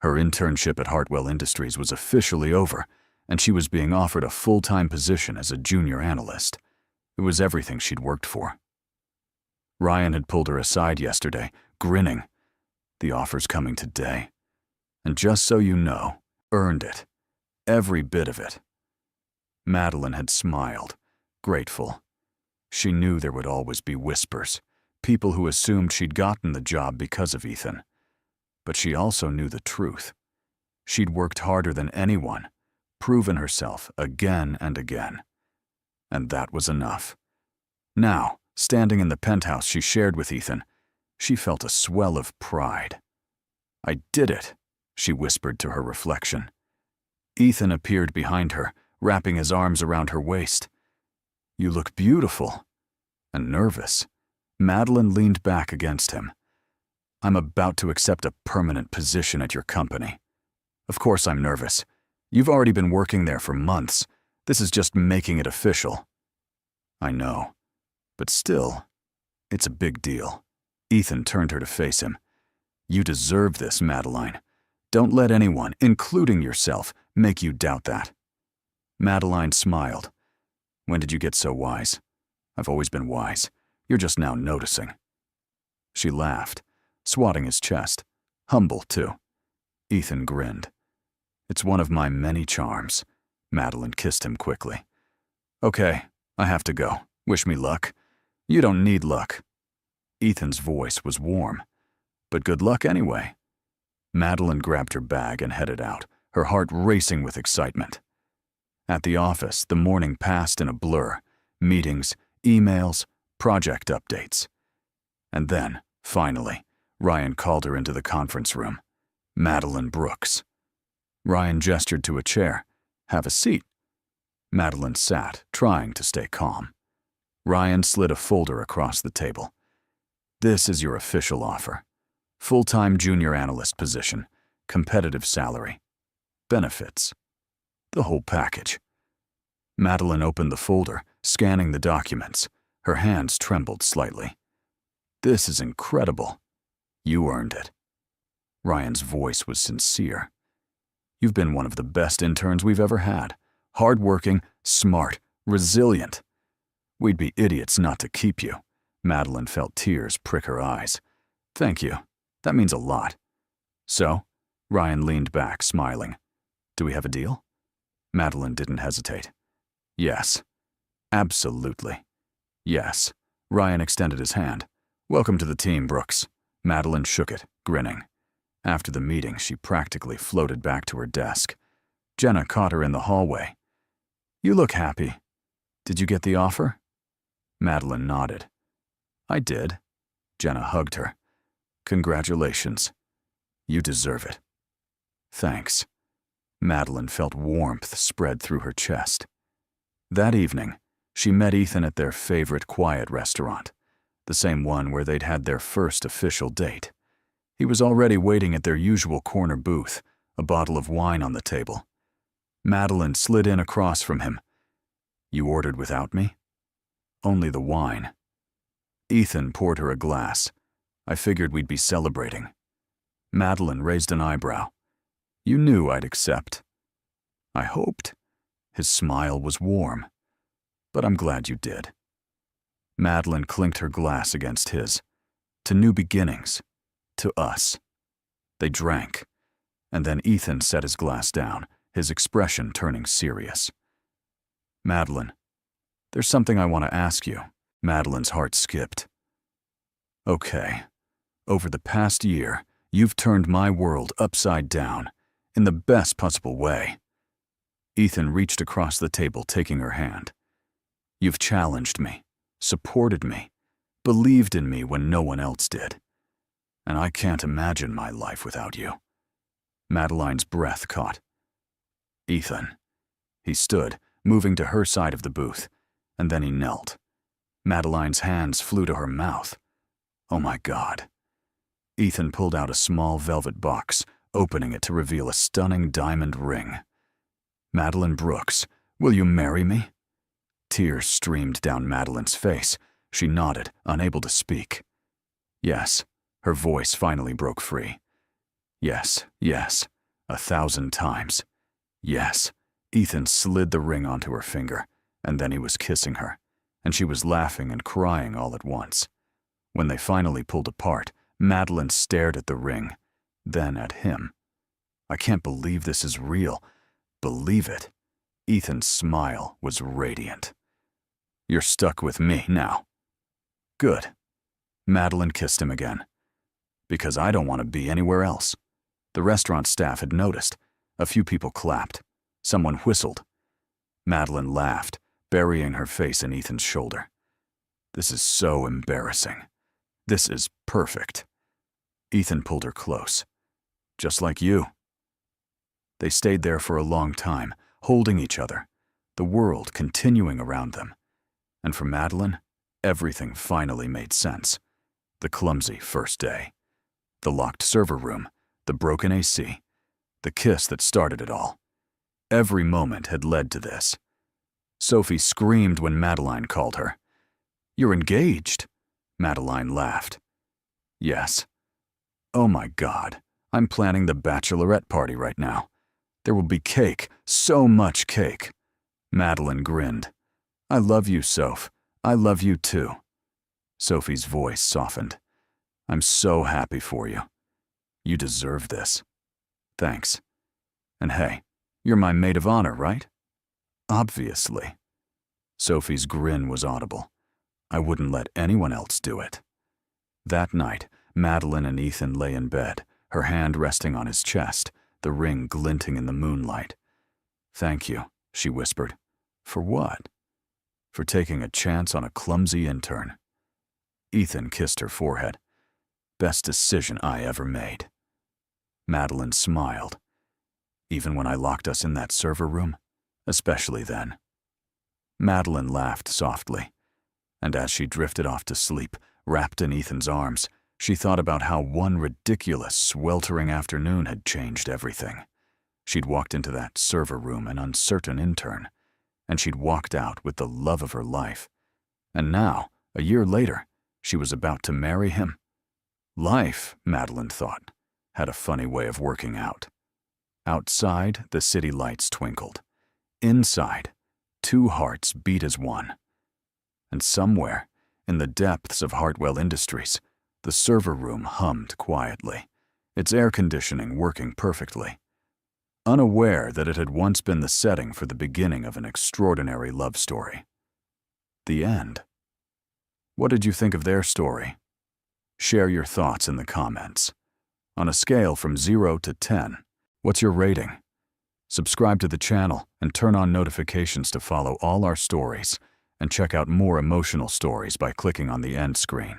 Her internship at Hartwell Industries was officially over, and she was being offered a full-time position as a junior analyst. It was everything she'd worked for. Ryan had pulled her aside yesterday, grinning. The offer's coming today. And just so you know, earned it. Every bit of it. Madeline had smiled, grateful. She knew there would always be whispers, people who assumed she'd gotten the job because of Ethan. But she also knew the truth. She'd worked harder than anyone, proven herself again and again. And that was enough. Now, standing in the penthouse she shared with Ethan, she felt a swell of pride. I did it, she whispered to her reflection. Ethan appeared behind her, wrapping his arms around her waist. You look beautiful. And nervous. Madeline leaned back against him. I'm about to accept a permanent position at your company. Of course I'm nervous. You've already been working there for months. This is just making it official. I know. But still, it's a big deal. Ethan turned her to face him. You deserve this, Madeline. Don't let anyone, including yourself, make you doubt that. Madeline smiled. When did you get so wise? I've always been wise. You're just now noticing. She laughed, swatting his chest. Humble, too. Ethan grinned. It's one of my many charms. Madeline kissed him quickly. Okay, I have to go. Wish me luck. You don't need luck. Ethan's voice was warm. But good luck anyway. Madeline grabbed her bag and headed out, her heart racing with excitement. At the office, the morning passed in a blur. Meetings, emails, project updates. And then, finally, Ryan called her into the conference room. Madeline Brooks. Ryan gestured to a chair. Have a seat. Madeline sat, trying to stay calm. Ryan slid a folder across the table. This is your official offer. Full-time junior analyst position, competitive salary, benefits, the whole package. Madeline opened the folder, scanning the documents. Her hands trembled slightly. This is incredible. You earned it. Ryan's voice was sincere. You've been one of the best interns we've ever had. Hardworking, smart, resilient. We'd be idiots not to keep you. Madeline felt tears prick her eyes. Thank you. That means a lot. So? Ryan leaned back, smiling. Do we have a deal? Madeline didn't hesitate. Yes. Absolutely. Yes. Ryan extended his hand. "Welcome to the team, Brooks." Madeline shook it, grinning. After the meeting, she practically floated back to her desk. Jenna caught her in the hallway. "You look happy. Did you get the offer?" Madeline nodded. "I did." Jenna hugged her. "Congratulations. You deserve it." "Thanks." Madeline felt warmth spread through her chest. That evening, she met Ethan at their favorite quiet restaurant, the same one where they'd had their first official date. He was already waiting at their usual corner booth, a bottle of wine on the table. Madeline slid in across from him. "You ordered without me?" "Only the wine." Ethan poured her a glass. "I figured we'd be celebrating." Madeline raised an eyebrow. "You knew I'd accept." "I hoped." His smile was warm. "But I'm glad you did." Madeline clinked her glass against his. "To new beginnings. To us." They drank, and then Ethan set his glass down, his expression turning serious. "Madeline, there's something I want to ask you." Madeline's heart skipped. "Okay. Over the past year, you've turned my world upside down, in the best possible way." Ethan reached across the table, taking her hand. "You've challenged me, supported me, believed in me when no one else did. And I can't imagine my life without you." Madeline's breath caught. "Ethan." He stood, moving to her side of the booth, and then he knelt. Madeline's hands flew to her mouth. "Oh my God." Ethan pulled out a small velvet box, opening it to reveal a stunning diamond ring. "Madeline Brooks, will you marry me?" Tears streamed down Madeline's face. She nodded, unable to speak. "Yes." Her voice finally broke free. "Yes, yes, 1,000 times. Yes." Ethan slid the ring onto her finger, and then he was kissing her, and she was laughing and crying all at once. When they finally pulled apart, Madeline stared at the ring, then at him. "I can't believe this is real. Believe it." Ethan's smile was radiant. "You're stuck with me now." "Good." Madeline kissed him again. "Because I don't want to be anywhere else." The restaurant staff had noticed. A few people clapped. Someone whistled. Madeline laughed, burying her face in Ethan's shoulder. "This is so embarrassing. This is perfect." Ethan pulled her close. "Just like you." They stayed there for a long time, holding each other, the world continuing around them. And for Madeline, everything finally made sense. The clumsy first day. The locked server room, the broken AC, the kiss that started it all. Every moment had led to this. Sophie screamed when Madeline called her. "You're engaged." Madeline laughed. "Yes." "Oh my God, I'm planning the bachelorette party right now. There will be cake, so much cake." Madeline grinned. "I love you, Soph. I love you too." Sophie's voice softened. "I'm so happy for you. You deserve this." "Thanks. And hey, you're my maid of honor, right?" "Obviously." Sophie's grin was audible. "I wouldn't let anyone else do it." That night, Madeline and Ethan lay in bed, her hand resting on his chest, the ring glinting in the moonlight. "Thank you," she whispered. "For what?" "For taking a chance on a clumsy intern." Ethan kissed her forehead. "Best decision I ever made." Madeline smiled. "Even when I locked us in that server room? Especially then." Madeline laughed softly, and as she drifted off to sleep, wrapped in Ethan's arms, she thought about how one ridiculous, sweltering afternoon had changed everything. She'd walked into that server room an uncertain intern, and she'd walked out with the love of her life. And now, a year later, she was about to marry him. Life, Madeline thought, had a funny way of working out. Outside, the city lights twinkled. Inside, two hearts beat as one. And somewhere, in the depths of Hartwell Industries, the server room hummed quietly, its air conditioning working perfectly. Unaware that it had once been the setting for the beginning of an extraordinary love story. The end. What did you think of their story? Share your thoughts in the comments. On a scale from 0 to 10, what's your rating? Subscribe to the channel and turn on notifications to follow all our stories, and check out more emotional stories by clicking on the end screen.